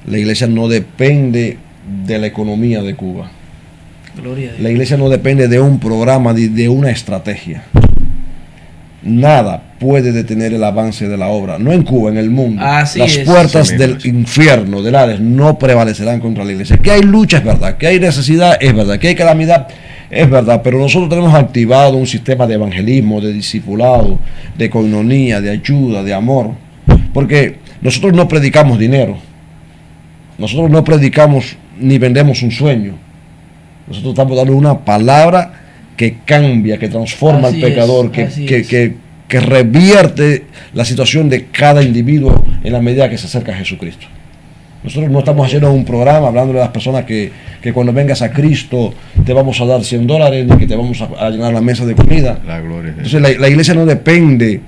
La iglesia no depende de la economía de Cuba. Gloria a Dios. La iglesia no depende de un programa, de una estrategia. Nada puede detener el avance de la obra, no en Cuba, en el mundo. Así Las es. puertas Sí, del infierno, del Hades, no prevalecerán contra la iglesia. Que hay lucha, es verdad. Que hay necesidad, es verdad. Que hay calamidad, es verdad. Pero nosotros tenemos activado un sistema de evangelismo, de discipulado, de coinonía, de ayuda, de amor. Porque nosotros no predicamos dinero. Nosotros no predicamos ni vendemos un sueño. Nosotros estamos dando una palabra que cambia, que transforma Así al pecador, es, que revierte la situación de cada individuo en la medida que se acerca a Jesucristo. Nosotros no estamos haciendo un programa hablando de las personas que cuando vengas a Cristo te vamos a dar $100, ni que te vamos a llenar la mesa de comida. La gloria de Dios. Entonces la iglesia no depende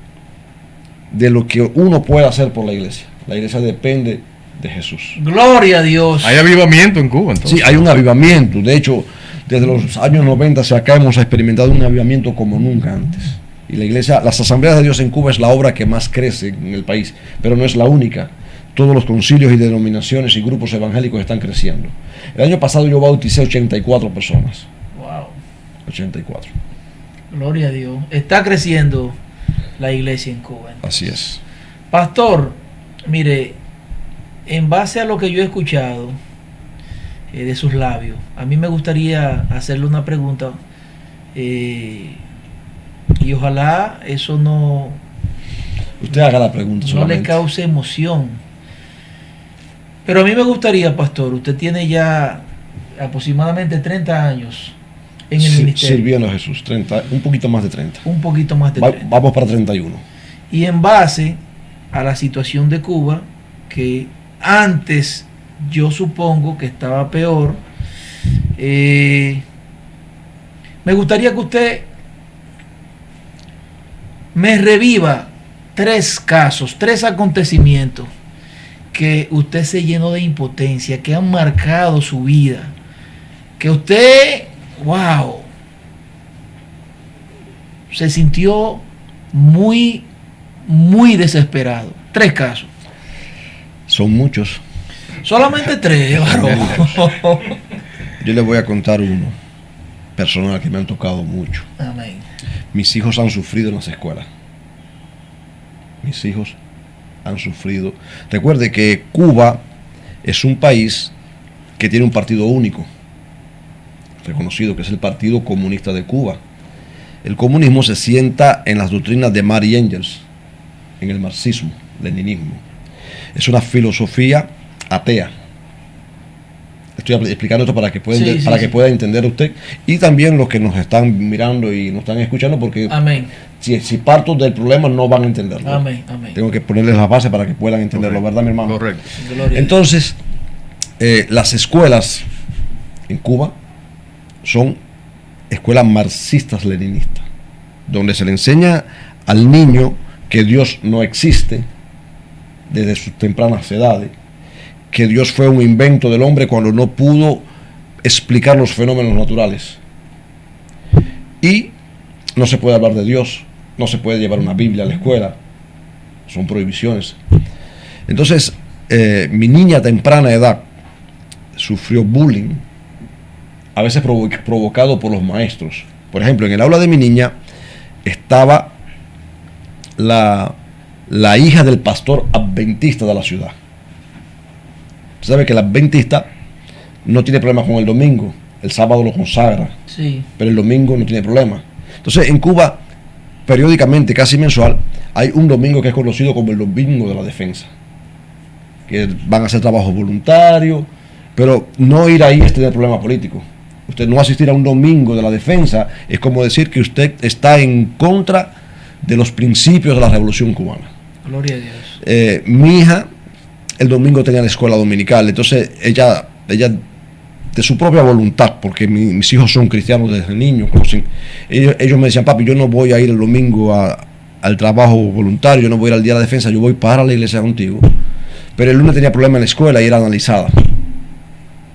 de lo que uno pueda hacer por la iglesia. La iglesia depende de Jesús. Gloria a Dios. Hay avivamiento en Cuba, entonces. Sí, hay un avivamiento. De hecho, desde los años 90 hacia acá hemos experimentado un avivamiento como nunca antes. Y la iglesia, las asambleas de Dios en Cuba es la obra que más crece en el país, pero no es la única. Todos los concilios y denominaciones y grupos evangélicos están creciendo. El año pasado yo bauticé 84 personas. Wow. 84. Gloria a Dios. Está creciendo la iglesia en Cuba. Así es. Pastor, mire, en base a lo que yo he escuchado de sus labios, a mí me gustaría hacerle una pregunta y ojalá eso no Usted haga la pregunta le solamente. cause emoción. Pero a mí me gustaría, pastor, usted tiene ya aproximadamente 30 años en el ministerio. Sirviendo a Jesús, 30, un poquito más de 30. Un poquito más de 30. Vamos para 31. Y en base a la situación de Cuba, que antes yo supongo que estaba peor, me gustaría que usted me reviva 3 casos, 3 acontecimientos que usted se llenó de impotencia, que han marcado su vida, que usted, wow, se sintió muy desesperado. 3 casos. Son muchos. Solamente 3, varón. Yo le voy a contar uno personal que me han tocado mucho. Amén. Mis hijos han sufrido en las escuelas. Mis hijos han sufrido. Recuerde que Cuba es un país que tiene un partido único, reconocido, que es el Partido Comunista de Cuba. El comunismo se sienta en las doctrinas de Marx y Engels, en el marxismo, leninismo. Es una filosofía atea. Estoy explicando esto para que pueda entender usted y también los que nos están mirando y nos están escuchando, porque Amén. si parto del problema no van a entenderlo. Amén. Amén. Tengo que ponerles las bases para que puedan entenderlo, Correcto. ¿verdad, mi hermano? Correcto. Gloria a Entonces, las escuelas en Cuba son escuelas marxistas-leninistas, donde se le enseña al niño que Dios no existe desde sus tempranas edades, que Dios fue un invento del hombre cuando no pudo explicar los fenómenos naturales. Y no se puede hablar de Dios, no se puede llevar una Biblia a la escuela, son prohibiciones. Entonces, mi niña a temprana edad sufrió bullying, a veces provocado por los maestros. Por ejemplo, en el aula de mi niña estaba la hija del pastor adventista de la ciudad. Usted sabe que el adventista no tiene problema con el domingo, el sábado lo consagra, Sí. pero el domingo no tiene problema. Entonces, en Cuba, periódicamente, casi mensual, hay un domingo que es conocido como el domingo de la defensa, que van a hacer trabajo voluntario, pero no ir ahí es tener problema político. Usted no asistir a un domingo de la defensa es como decir que usted está en contra de los principios de la Revolución Cubana. Gloria a Dios. Mi hija el domingo tenía la escuela dominical, entonces ella de su propia voluntad, porque mis hijos son cristianos desde niños, ellos me decían: papi, yo no voy a ir el domingo al trabajo voluntario, yo no voy a ir al día de la defensa, yo voy para la iglesia contigo. Pero el lunes tenía problemas en la escuela y era analizada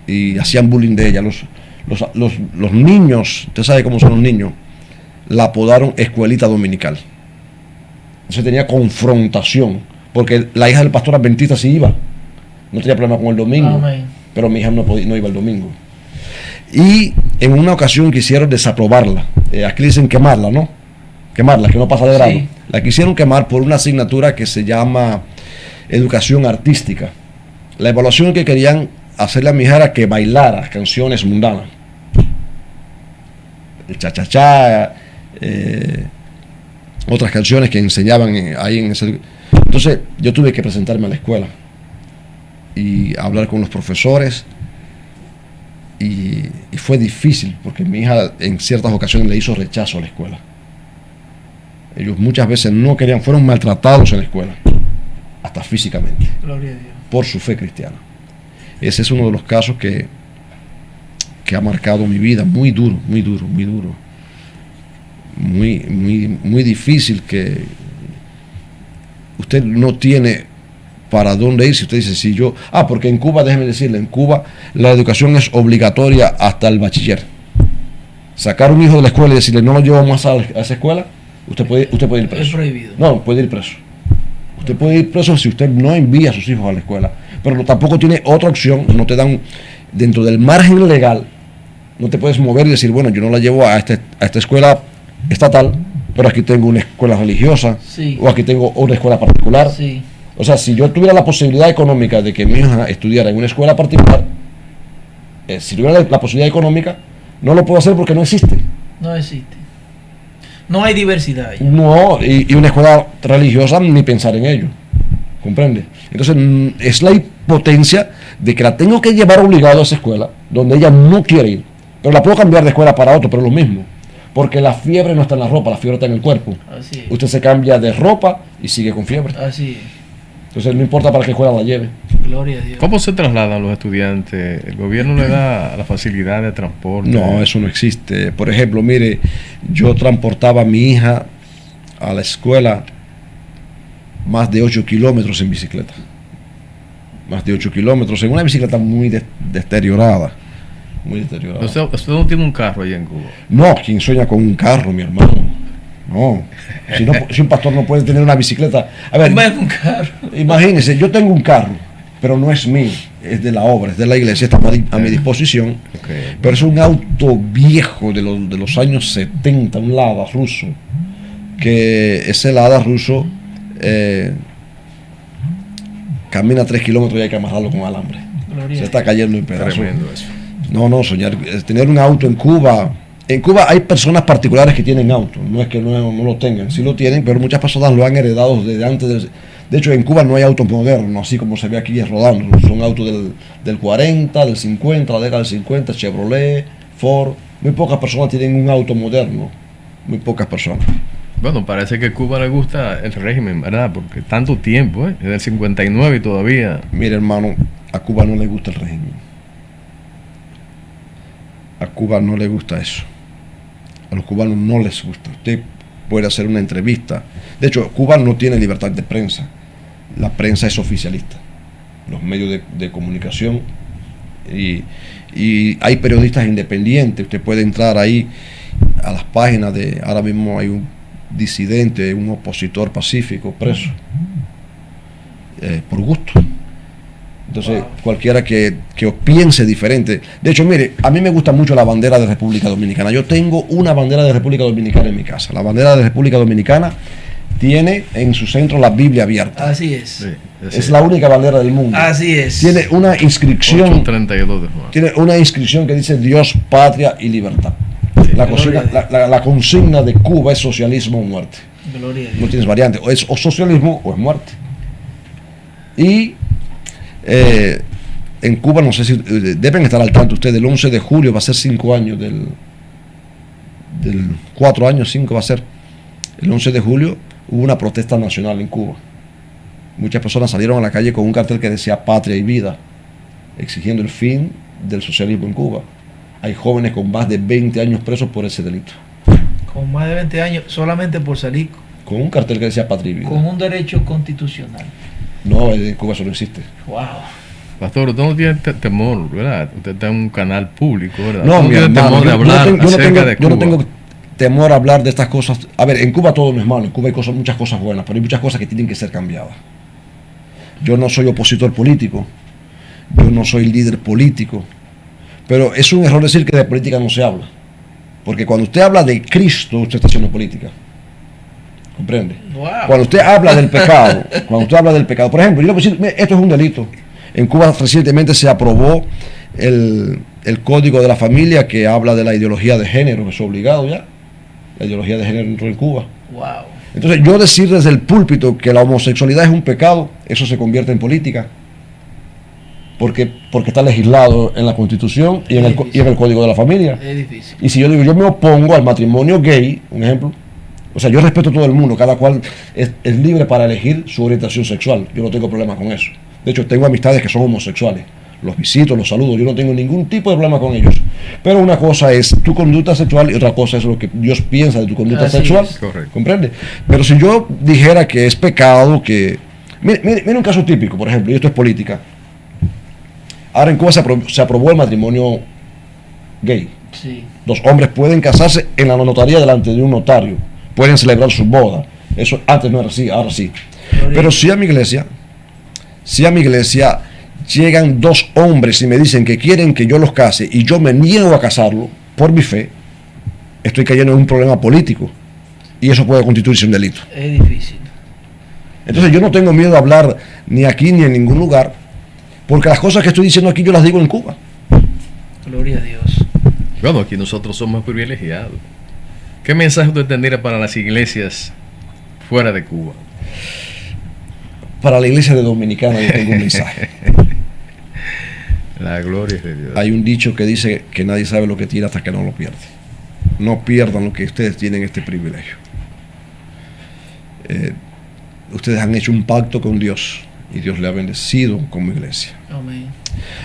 y hacían bullying de ella. Los niños, usted sabe cómo son los niños, la apodaron escuelita dominical. Entonces tenía confrontación, porque la hija del pastor adventista sí iba, no tenía problema con el domingo. Amén. Pero mi hija no iba el domingo. Y en una ocasión quisieron desaprobarla. Aquí dicen quemarla, ¿no? Quemarla, que no pasa de grado. Sí. La quisieron quemar por una asignatura que se llama Educación Artística. La evaluación que querían hacerle a mi hija era que bailara canciones mundanas. El cha-cha-cha, otras canciones que enseñaban ahí en ese... Entonces yo tuve que presentarme a la escuela y hablar con los profesores, y fue difícil porque mi hija en ciertas ocasiones le hizo rechazo a la escuela. Ellos muchas veces no querían, fueron maltratados en la escuela, hasta físicamente, Gloria a Dios. por su fe cristiana. Ese es uno de los casos que ha marcado mi vida, muy duro, muy duro, muy duro, muy difícil, que usted no tiene para dónde ir. Si usted dice, si yo... porque en Cuba, déjeme decirle, en Cuba la educación es obligatoria hasta el bachiller. Sacar un hijo de la escuela y decirle no lo llevo más a esa escuela, usted puede ir preso. Es prohibido. No, puede ir preso. Usted puede ir preso si usted no envía a sus hijos a la escuela. Pero tampoco tiene otra opción, no te dan, dentro del margen legal, no te puedes mover y decir, bueno, yo no la llevo a esta escuela estatal, pero aquí tengo una escuela religiosa, Sí. o aquí tengo una escuela particular. Sí. O sea, si yo tuviera la posibilidad económica de que mi hija estudiara en una escuela particular, si tuviera la posibilidad económica, no lo puedo hacer porque no existe. No existe. No hay diversidad ahí. No, y una escuela religiosa ni pensar en ello. ¿Comprende? Entonces es la impotencia de que la tengo que llevar obligado a esa escuela donde ella no quiere ir. Pero la puedo cambiar de escuela para otra, pero es lo mismo. Porque la fiebre no está en la ropa, la fiebre está en el cuerpo. Así es. Usted se cambia de ropa y sigue con fiebre. Así Entonces no importa para qué escuela la lleve. es. Gloria a Dios. ¿Cómo se trasladan los estudiantes? ¿El gobierno le da la facilidad de transporte? No, eso no existe. Por ejemplo, mire, yo transportaba a mi hija a la escuela más de 8 kilómetros en bicicleta. Más de 8 kilómetros en una bicicleta muy deteriorada. Muy deteriorada. Usted no tiene un carro allá en Cuba. No, quien sueña con un carro, mi hermano. No. Si un pastor no puede tener una bicicleta. A ver, Ven un carro. imagínense, yo tengo un carro, pero no es mío, es de la obra, es de la iglesia, está a mi disposición. Okay. Pero es un auto viejo de los años 70, un Lada ruso. Que ese Lada ruso camina 3 kilómetros y hay que amarrarlo con alambre. Gloria Se a está Dios. cayendo en pedazos. Tremendo eso. No, soñar, tener un auto en Cuba. En Cuba hay personas particulares que tienen auto, no es que no lo tengan, sí lo tienen, pero muchas personas lo han heredado desde antes. De hecho, en Cuba no hay autos modernos, así como se ve aquí rodando. Son autos del 40, del 50, la década del 50, Chevrolet, Ford. Muy pocas personas tienen un auto moderno, muy pocas personas. Bueno, parece que a Cuba le gusta el régimen, ¿verdad? Porque tanto tiempo, desde el 59 y todavía. Mire, hermano, a Cuba no le gusta el régimen. A Cuba no le gusta eso. A los cubanos no les gusta. Usted puede hacer una entrevista. De hecho, Cuba no tiene libertad de prensa. La prensa es oficialista. Los medios de comunicación. Y hay periodistas independientes. Usted puede entrar ahí a las páginas de... Ahora mismo hay un disidente, un opositor pacífico preso. Por gusto. Entonces, cualquiera que piense diferente. De hecho, mire, a mí me gusta mucho la bandera de República Dominicana. Yo tengo una bandera de República Dominicana en mi casa. La bandera de República Dominicana tiene en su centro la Biblia abierta. Así es. Sí, Es la única bandera del mundo. Así es. Tiene una inscripción. 832 de Juan. Tiene una inscripción que dice Dios, patria y libertad. Sí. La consigna de Cuba es socialismo o muerte. Gloria a No Dios. tienes variante. O es o socialismo o es muerte. Y en Cuba, no sé si deben estar al tanto ustedes, el 11 de julio va a ser 5 años del 4 años, 5 va a ser. El 11 de julio hubo una protesta nacional en Cuba. Muchas personas salieron a la calle con un cartel que decía patria y vida, exigiendo el fin del socialismo en Cuba. Hay jóvenes con más de 20 años presos por ese delito. Con más de 20 años, solamente por salir Con un cartel que decía patria y vida. con un derecho constitucional. No, en Cuba eso no existe. Wow. Pastor, usted no tiene temor, ¿verdad? Usted está en un canal público, ¿verdad? No, Usted mi tiene hermano, temor de hablar acerca de yo no Cuba. tengo temor a hablar de estas cosas. A ver, en Cuba todo no es malo, en Cuba hay muchas cosas buenas, pero hay muchas cosas que tienen que ser cambiadas. Yo no soy opositor político, yo no soy líder político, pero es un error decir que de política no se habla. Porque cuando usted habla de Cristo, usted está haciendo política. ¿Comprende? Wow. Cuando usted habla del pecado, por ejemplo, yo le voy a decir, mire, esto es un delito. En Cuba recientemente se aprobó el Código de la Familia que habla de la ideología de género, que es obligado ya. La ideología de género entró en Cuba. Wow. Entonces, yo decir desde el púlpito que la homosexualidad es un pecado, eso se convierte en política. Porque está legislado en la Constitución y en el Código de la Familia. Es difícil. Y si yo digo, yo me opongo al matrimonio gay, un ejemplo, o sea, yo respeto a todo el mundo, cada cual es libre para elegir su orientación sexual. Yo no tengo problema con eso. De hecho, tengo amistades que son homosexuales. Los visito, los saludo, yo no tengo ningún tipo de problema con ellos. Pero una cosa es tu conducta sexual y otra cosa es lo que Dios piensa de tu conducta Así sexual. es. Correcto. ¿Comprende? Pero si yo dijera que es pecado, que... Mire un caso típico, por ejemplo, y esto es política. Ahora en Cuba se aprobó el matrimonio gay. Sí. Los hombres pueden casarse en la notaría delante de un notario. Pueden celebrar su boda. Eso antes no era así, ahora sí. Pero si a mi iglesia llegan 2 hombres y me dicen que quieren que yo los case y yo me niego a casarlo por mi fe, estoy cayendo en un problema político y eso puede constituirse un delito. Es difícil. Entonces yo no tengo miedo a hablar ni aquí ni en ningún lugar, porque las cosas que estoy diciendo aquí yo las digo en Cuba. Gloria a Dios. Bueno, aquí nosotros somos privilegiados. ¿Qué mensaje usted tendría para las iglesias fuera de Cuba? Para la iglesia de Dominicana yo tengo un mensaje. La gloria es de Dios. Hay un dicho que dice que nadie sabe lo que tiene hasta que no lo pierde. No pierdan lo que ustedes tienen, este privilegio. Ustedes han hecho un pacto con Dios y Dios le ha bendecido como iglesia. Amén.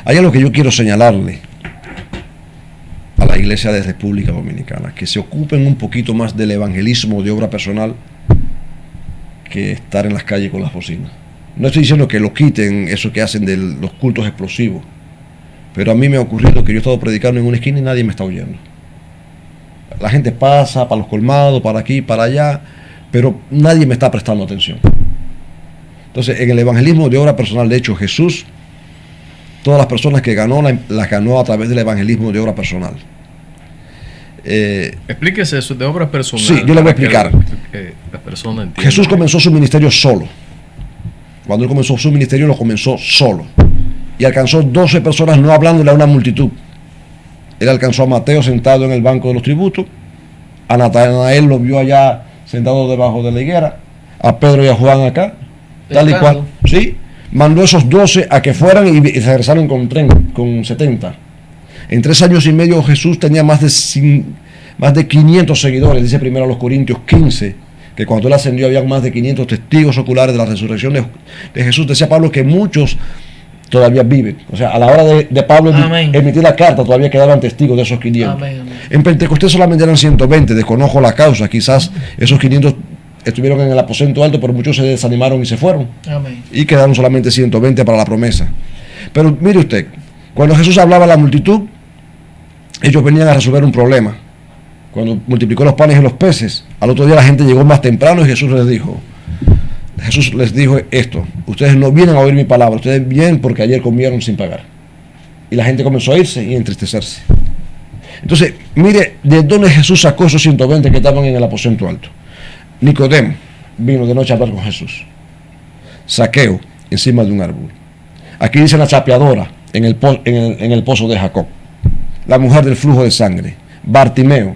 Hay algo que yo quiero señalarle a la iglesia de República Dominicana, que se ocupen un poquito más del evangelismo de obra personal que estar en las calles con las bocinas. No estoy diciendo que lo quiten, eso que hacen de los cultos explosivos, pero a mí me ha ocurrido que yo he estado predicando en una esquina y nadie me está oyendo. La gente pasa para los colmados, para aquí, para allá, pero nadie me está prestando atención. Entonces, en el evangelismo de obra personal, de hecho, Jesús, todas las personas que ganó, las ganó a través del evangelismo de obra personal. Explíquese eso de obra personal. Sí, yo le voy a explicar. La persona entienda. Jesús comenzó su ministerio solo. Cuando él comenzó su ministerio, lo comenzó solo. Y alcanzó 12 personas, no hablándole a una multitud. Él alcanzó a Mateo sentado en el banco de los tributos. A Natanael lo vio allá sentado debajo de la higuera. A Pedro y a Juan acá. Tal y cual. Sí. Mandó esos 12 a que fueran y regresaron con 70. En 3 años y medio Jesús tenía más de 500 seguidores. Dice primero a los Corintios 15, que cuando él ascendió había más de 500 testigos oculares de la resurrección de Jesús. Decía Pablo que muchos todavía viven. O sea, a la hora de Pablo emitir la carta todavía quedaban testigos de esos 500. Amén, amén. En Pentecostés solamente eran 120, desconozco la causa. Quizás esos 500 estuvieron en el aposento alto, pero muchos se desanimaron y se fueron. Amén. Y quedaron solamente 120 para la promesa. Pero mire usted, cuando Jesús hablaba a la multitud, ellos venían a resolver un problema. Cuando multiplicó los panes y los peces, al otro día la gente llegó más temprano y Jesús les dijo esto: ustedes no vienen a oír mi palabra, ustedes vienen porque ayer comieron sin pagar. Y la gente comenzó a irse y a entristecerse. Entonces, mire, ¿de dónde Jesús sacó esos 120 que estaban en el aposento alto? Nicodemo vino de noche a hablar con Jesús. Zaqueo, encima de un árbol. Aquí dice la chapeadora, en el pozo de Jacob. La mujer del flujo de sangre. Bartimeo.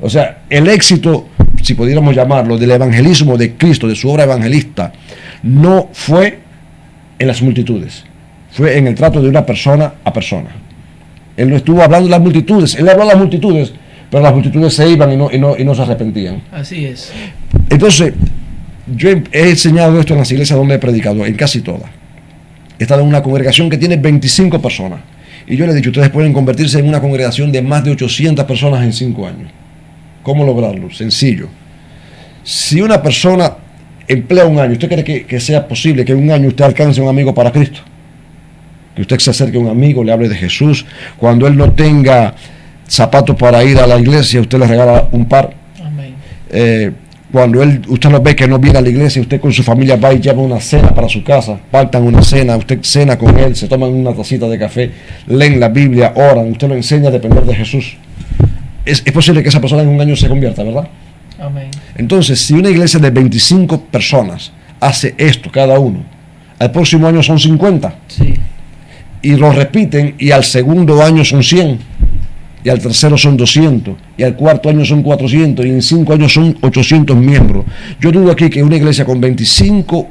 O sea, el éxito, si pudiéramos llamarlo, del evangelismo de Cristo, de su obra evangelista, no fue en las multitudes. Fue en el trato de una persona a persona. Él no estuvo hablando de las multitudes. Él habló de las multitudes, pero las multitudes se iban y no se arrepentían. Así es. Entonces, yo he enseñado esto en las iglesias donde he predicado, en casi todas. He estado en una congregación que tiene 25 personas. Y yo les he dicho, ustedes pueden convertirse en una congregación de más de 800 personas en 5 años. ¿Cómo lograrlo? Sencillo. Si una persona emplea un año, ¿usted cree que sea posible que en un año usted alcance a un amigo para Cristo? Que usted se acerque a un amigo, le hable de Jesús. Cuando él no tenga zapatos para ir a la iglesia, usted le regala un par. Amén. Cuando usted lo ve que no viene a la iglesia, usted con su familia va y lleva una cena para su casa, pactan una cena, usted cena con él, se toman una tacita de café, leen la Biblia, oran, usted lo enseña a depender de Jesús. Es posible que esa persona en un año se convierta, ¿verdad? Amén. Entonces, si una iglesia de 25 personas hace esto cada uno, al próximo año son 50. Sí. Y lo repiten, y al segundo año son 100. Y al tercero son 200, y al cuarto año son 400, y en 5 años son 800 miembros. Yo dudo aquí que una iglesia con 25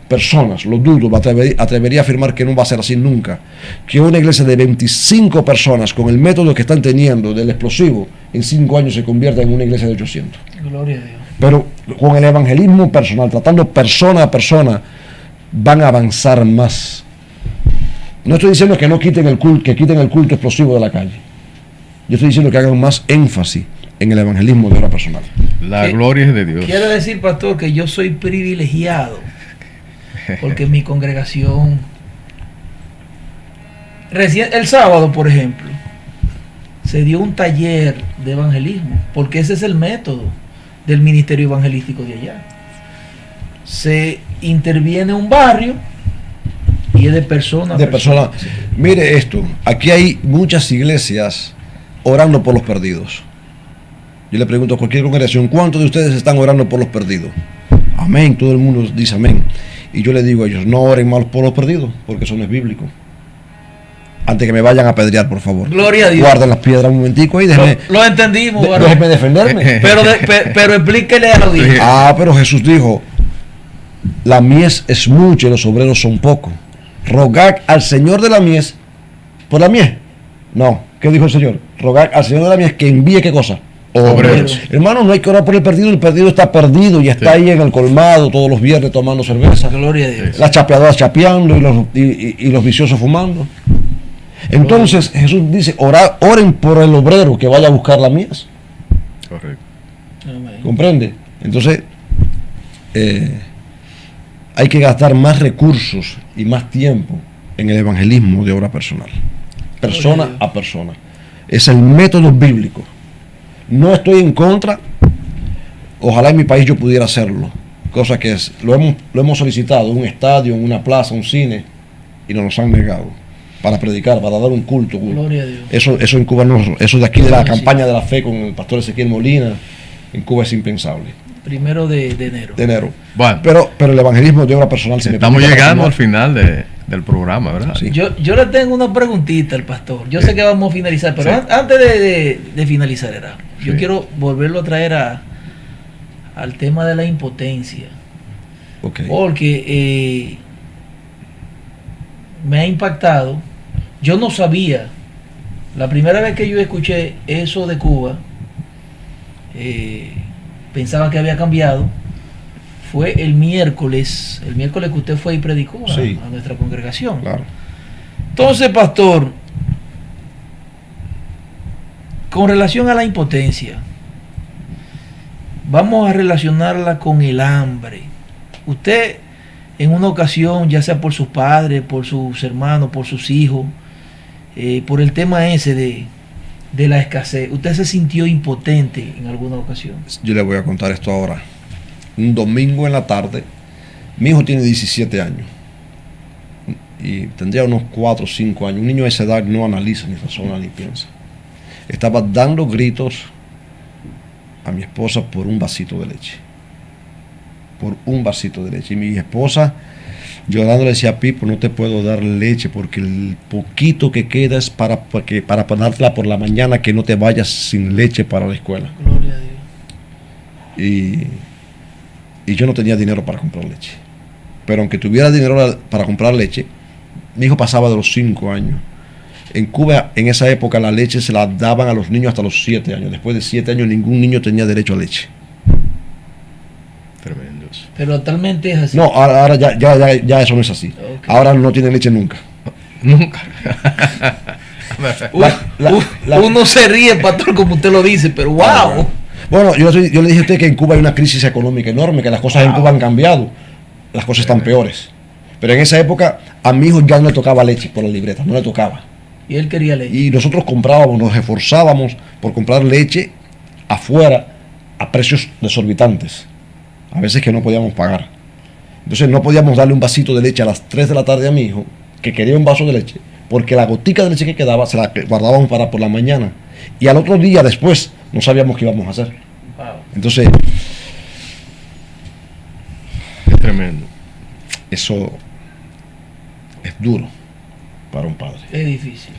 personas, lo dudo, me atrevería a afirmar que no va a ser así nunca, que una iglesia de 25 personas con el método que están teniendo del explosivo, en 5 años se convierta en una iglesia de 800. Gloria a Dios. Pero con el evangelismo personal, tratando persona a persona, van a avanzar más. No estoy diciendo que no quiten el culto, que quiten el culto explosivo de la calle. Yo estoy diciendo que hagan más énfasis en el evangelismo de obra personal. La gloria es de Dios. Quiere decir, pastor, que yo soy privilegiado porque mi congregación el sábado, por ejemplo, se dio un taller de evangelismo, porque ese es el método del ministerio evangelístico de allá. Se interviene un barrio y es de persona a persona. Mire esto, aquí hay muchas iglesias orando por los perdidos. Yo le pregunto a cualquier congregación, ¿cuántos de ustedes están orando por los perdidos? Amén, todo el mundo dice amén. Y yo le digo a ellos, no oren más por los perdidos, porque eso no es bíblico. Antes que me vayan a apedrear, por favor. Gloria a Dios. Guarden las piedras un momentico ahí, déjenme, Lo entendimos, varón. déjenme defenderme. Pero explíquele a la audiencia. Pero Jesús dijo, la mies es mucha y los obreros son pocos. Rogad al Señor de la mies por la mies. No, ¿qué dijo el Señor? Rogad al Señor de la mies que envíe ¿qué cosa? Obreros. Hermano, no hay que orar por el perdido está perdido y está ahí en el colmado todos los viernes tomando cerveza. Gloria a Dios. Las chapeadoras chapeando y los viciosos fumando. Entonces Jesús dice, oren por el obrero que vaya a buscar la mies. Correcto. Amén. ¿Comprende? Entonces, hay que gastar más recursos y más tiempo en el evangelismo de obra personal. Persona a persona. Es el método bíblico. No estoy en contra. Ojalá en mi país yo pudiera hacerlo. Cosa que lo hemos solicitado, un estadio, una plaza, un cine, y nos han negado. Para predicar, para dar un culto. Gloria a Dios. Eso en Cuba no, eso de aquí de la campaña de la fe con el pastor Ezequiel Molina, en Cuba es impensable. 1 de enero. De enero. Bueno, Pero el evangelismo de obra personal se me estamos permite llegando continuar. al final del programa, ¿verdad? Sí. Yo le tengo una preguntita al pastor. Yo sé que vamos a finalizar, pero Sí. antes de finalizar, yo Sí. quiero volverlo a traer al tema de la impotencia. Ok. Porque me ha impactado. Yo no sabía. La primera vez que yo escuché eso de Cuba, pensaba que había cambiado. Fue el miércoles que usted fue y predicó Sí. a nuestra congregación. Claro. Entonces, pastor, con relación a la impotencia, vamos a relacionarla con el hambre. Usted, en una ocasión, ya sea por sus padres, por sus hermanos, por sus hijos, por el tema ese de la escasez, ¿usted se sintió impotente en alguna ocasión? Yo le voy a contar esto ahora. Un domingo en la tarde, mi hijo tiene 17 años y tendría unos 4 o 5 años. Un niño de esa edad no analiza, ni razona, ni piensa. Estaba dando gritos a mi esposa por un vasito de leche. Por un vasito de leche. Y mi esposa llorando le decía, Pipo, no te puedo dar leche porque el poquito que queda es para dártela por la mañana, que no te vayas sin leche para la escuela. Gloria a Dios. Y yo no tenía dinero para comprar leche. Pero aunque tuviera dinero para comprar leche, mi hijo pasaba de los 5 años. En Cuba, en esa época, la leche se la daban a los niños hasta los 7 años. Después de 7 años, ningún niño tenía derecho a leche. Tremendos. Pero actualmente es así. No, ahora ya eso no es así. Ok. Ahora no tiene leche nunca. Nunca. Uno se ríe, pastor, como usted lo dice, pero wow. Bueno, yo le dije a usted que en Cuba hay una crisis económica enorme, que las cosas en Cuba han cambiado. Las cosas están peores. Pero en esa época a mi hijo ya no le tocaba leche por la libreta, no le tocaba. Y él quería leche. Y nosotros comprábamos, nos esforzábamos por comprar leche afuera a precios desorbitantes. A veces que no podíamos pagar. Entonces no podíamos darle un vasito de leche a las 3 de la tarde a mi hijo, que quería un vaso de leche, porque la gotica de leche que quedaba se la guardábamos para por la mañana. Y al otro día después no sabíamos qué íbamos a hacer. Wow. Entonces, Es tremendo. eso es duro para un padre. Es difícil.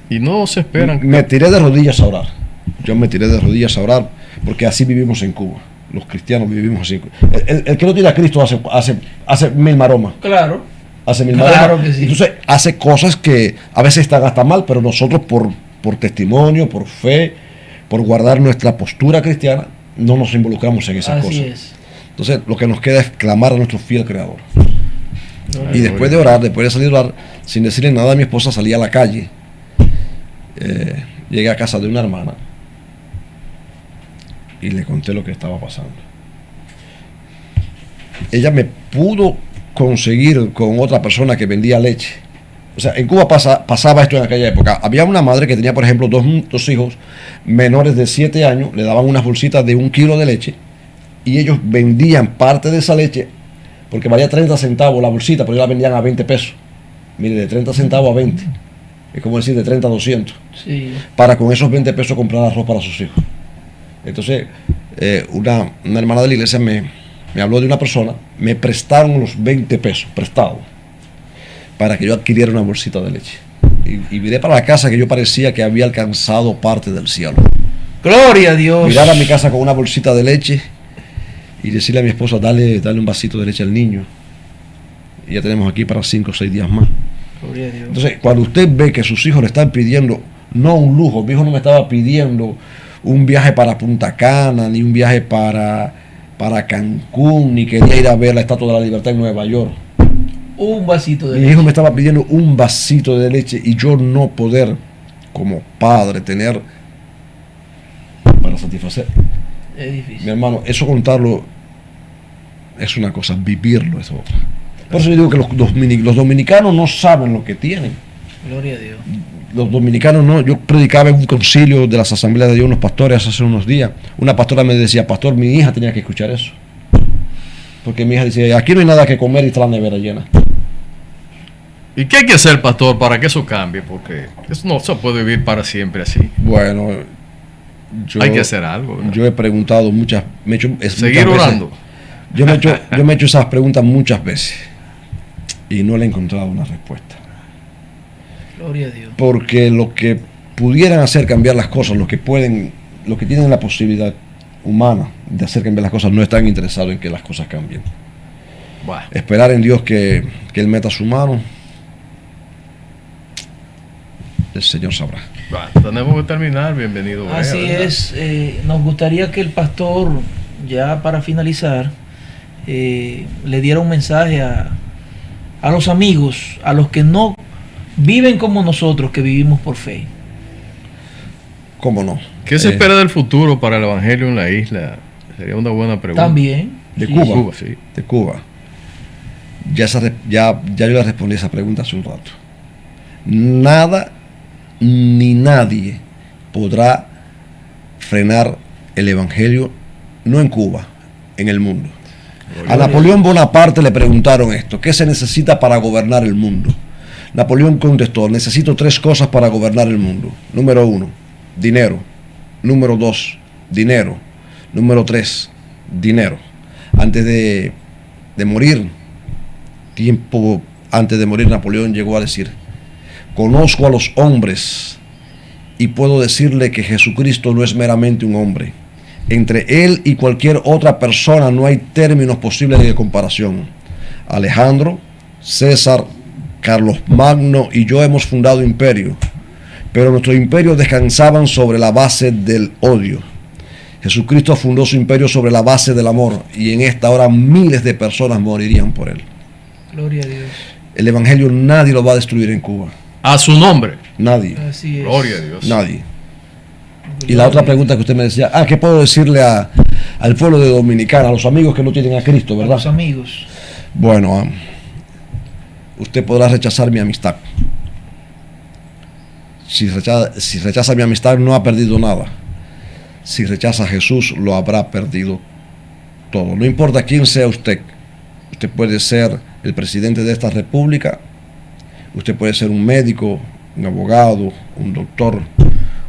Y no se esperan. Me tiré de rodillas a orar. Yo me tiré de rodillas a orar, porque así vivimos en Cuba. Los cristianos vivimos así. El que no tiene a Cristo hace mil maromas. Claro. Hace mil Claro maromas. que sí. Entonces hace cosas que a veces están hasta mal, pero nosotros por testimonio, por fe, por guardar nuestra postura cristiana, no nos involucramos en esas Así cosas. es. Entonces lo que nos queda es clamar a nuestro fiel Creador. No, Y después de orar, después de salir a orar, sin decirle nada a mi esposa, salí a la calle. Llegué a casa de una hermana y le conté lo que estaba pasando. Ella me pudo conseguir con otra persona que vendía leche. O sea, en Cuba pasaba esto en aquella época. Había una madre que tenía, por ejemplo, dos hijos menores de 7 años, le daban unas bolsitas de 1 kilo de leche y ellos vendían parte de esa leche porque valía 30 centavos la bolsita, pero ellos la vendían a 20 pesos. Mire, de 30 centavos a 20. Es como decir, de 30 a 200. sí. Para con esos 20 pesos comprar arroz para sus hijos. Entonces, una hermana de la iglesia me habló de una persona, me prestaron los 20 pesos prestados para que yo adquiriera una bolsita de leche. Y miré para la casa que yo parecía que había alcanzado parte del cielo. Gloria a Dios. Mirar a mi casa con una bolsita de leche y decirle a mi esposa, dale un vasito de leche al niño. Y ya tenemos aquí para 5 o 6 días más. Gloria a Dios. Entonces, cuando usted ve que sus hijos le están pidiendo, no un lujo, mi hijo no me estaba pidiendo un viaje para Punta Cana, ni un viaje para Cancún, ni quería ir a ver la Estatua de la Libertad en Nueva York. Un vasito de Mi leche. hijo me estaba pidiendo un vasito de leche y yo no poder, como padre, tener para satisfacer. Es difícil. Mi hermano, eso contarlo es una cosa, vivirlo es otra. Por eso yo digo que los dominicanos no saben lo que tienen. Gloria a Dios. Los dominicanos no. Yo predicaba en un concilio de las asambleas de Dios, unos pastores hace unos días. Una pastora me decía, pastor, mi hija tenía que escuchar eso. Porque mi hija decía, aquí no hay nada que comer y está la nevera llena. ¿Y qué hay que hacer, pastor, para que eso cambie? Porque eso no se puede vivir para siempre así. Bueno, Hay que hacer algo, ¿verdad? Yo he preguntado Seguir orando. Yo me he hecho esas preguntas muchas veces y no le he encontrado una respuesta. Gloria a Dios. Porque lo que pudieran hacer cambiar las cosas, los que tienen la posibilidad humana de hacer cambiar las cosas, no están interesados en que las cosas cambien. Bueno, Esperar en Dios que Él meta su mano, el Señor sabrá. tenemos que terminar. Bienvenido, Brea, Así ¿verdad? es. Nos gustaría que el pastor, ya para finalizar, le diera un mensaje a los amigos, a los que no viven como nosotros, que vivimos por fe. ¿Cómo no? ¿Qué se espera del futuro para el Evangelio en la isla? Sería una buena pregunta. También. De sí. Cuba. Sí. De Cuba. Ya yo le respondí esa pregunta hace un rato. Nada ni nadie podrá frenar el Evangelio, no en Cuba, en el mundo. A Napoleón Bonaparte le preguntaron esto: ¿qué se necesita para gobernar el mundo? Napoleón contestó: necesito 3 cosas para gobernar el mundo. Número 1, dinero. Número 2, dinero. Número 3, dinero. Antes de morir, tiempo antes de morir, Napoleón llegó a decir: conozco a los hombres y puedo decirle que Jesucristo no es meramente un hombre. Entre él y cualquier otra persona no hay términos posibles de comparación. Alejandro, César, Carlos Magno y yo hemos fundado imperio, pero nuestros imperios descansaban sobre la base del odio. Jesucristo fundó su imperio sobre la base del amor, y en esta hora miles de personas morirían por él. Gloria a Dios. El Evangelio nadie lo va a destruir en Cuba. A su nombre. Nadie. Así es. Gloria a Dios. Nadie. Y la otra pregunta que usted me decía, ¿qué puedo decirle al pueblo de Dominicana, a los amigos que no tienen a Cristo, A verdad? los amigos. Bueno, usted podrá rechazar mi amistad. Si rechaza mi amistad, no ha perdido nada. Si rechaza a Jesús, lo habrá perdido todo. No importa quién sea usted. Usted puede ser el presidente de esta república. Usted puede ser un médico, un abogado, un doctor.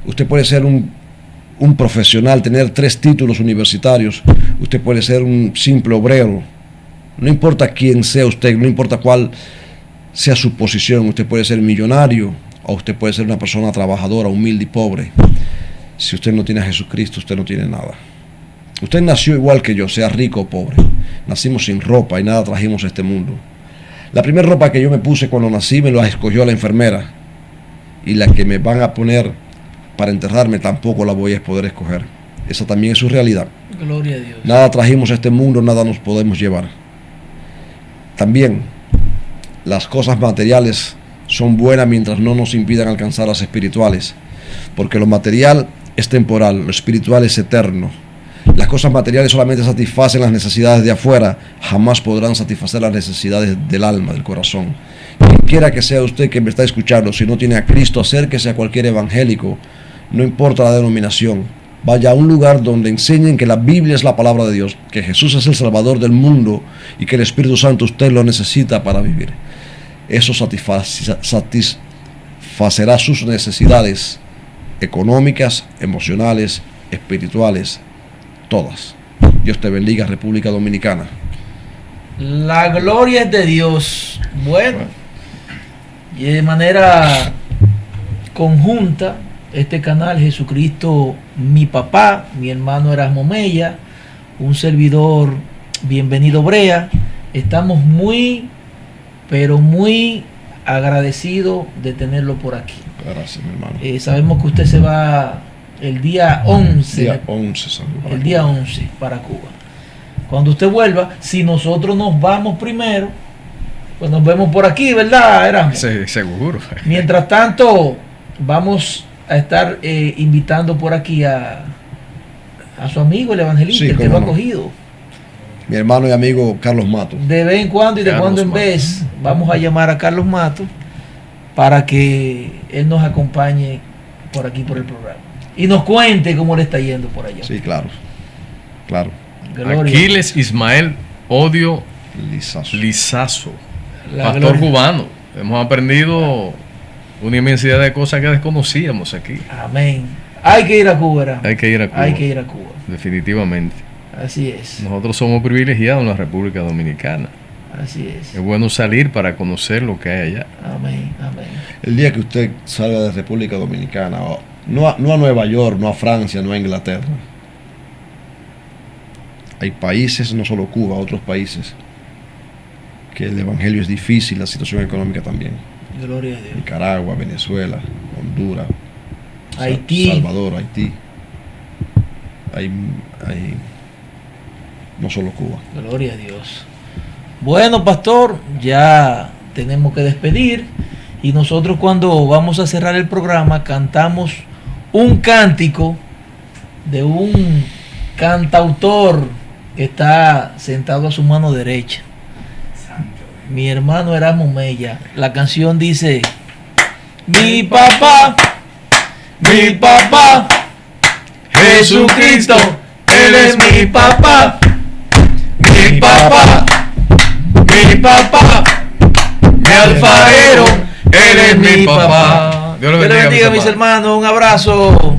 Usted puede ser un profesional, tener 3 títulos universitarios. Usted puede ser un simple obrero. No importa quién sea usted, no importa cuál sea su posición. Usted puede ser millonario o usted puede ser una persona trabajadora, humilde y pobre. Si usted no tiene a Jesucristo, usted no tiene nada. Usted nació igual que yo, sea rico o pobre. Nacimos sin ropa y nada trajimos a este mundo. La primera ropa que yo me puse cuando nací me la escogió la enfermera. Y la que me van a poner para enterrarme tampoco la voy a poder escoger. Esa también es su realidad. Gloria a Dios. Nada trajimos a este mundo, nada nos podemos llevar. También las cosas materiales son buenas mientras no nos impidan alcanzar las espirituales. Porque lo material es temporal, lo espiritual es eterno. Las cosas materiales solamente satisfacen las necesidades de afuera, jamás podrán satisfacer las necesidades del alma, del corazón. Quien quiera que sea usted que me está escuchando, si no tiene a Cristo, acérquese a cualquier evangélico, no importa la denominación. Vaya a un lugar donde enseñen que la Biblia es la palabra de Dios, que Jesús es el Salvador del mundo y que el Espíritu Santo usted lo necesita para vivir. Eso satisfacerá sus necesidades económicas, emocionales, espirituales todas. Dios te bendiga, República Dominicana. La gloria es de Dios. Bueno, y de manera conjunta, este canal Jesucristo, mi papá, mi hermano Erasmo Mella, un servidor, bienvenido Brea, estamos muy, pero muy agradecidos de tenerlo por aquí. Gracias, mi hermano. Sabemos que usted se va el día 11. Día 11 salió para El día Cuba. 11 para Cuba. Cuando usted vuelva, si nosotros nos vamos primero, pues nos vemos por aquí, ¿verdad, Erasmo? Sí, seguro. Mientras tanto, vamos a estar invitando por aquí a su amigo el evangelista, Sí, el que cómo lo ha no. cogido. Mi hermano y amigo Carlos Mato. De vez en cuando y de Carlos cuando en Mato. vez, vamos a llamar a Carlos Mato para que él nos acompañe por aquí, por el programa. Y nos cuente cómo le está yendo por allá. Sí, claro. Claro. Gloria. Aquiles Ismael Odio Lizazo. Lizazo, La pastor gloria. cubano. Hemos aprendido una inmensidad de cosas que desconocíamos aquí. Amén. Hay que ir a Cuba, Erasmo. Hay que ir a Cuba. Hay que ir a Cuba. Definitivamente. Así es. Nosotros somos privilegiados en la República Dominicana. Así es. Es bueno salir para conocer lo que hay allá. Amén. Amén. El día que usted salga de República Dominicana, no a Nueva York, no a Francia, no a Inglaterra. Hay países, no solo Cuba, otros países, que el evangelio es difícil, la situación económica también. Gloria a Dios. Nicaragua, Venezuela, Honduras, Haití. Salvador, Haití. Hay no solo Cuba. Gloria a Dios. Bueno, pastor, ya tenemos que despedir. Y nosotros, cuando vamos a cerrar el programa, cantamos un cántico de un cantautor que está sentado a su mano derecha, mi hermano Erasmo Mella. La canción dice: mi papá, Jesucristo, Él es mi papá, mi papá, mi alfarero, Él es mi papá. Dios le Dios le bendiga, mis mis hermanos. Un abrazo.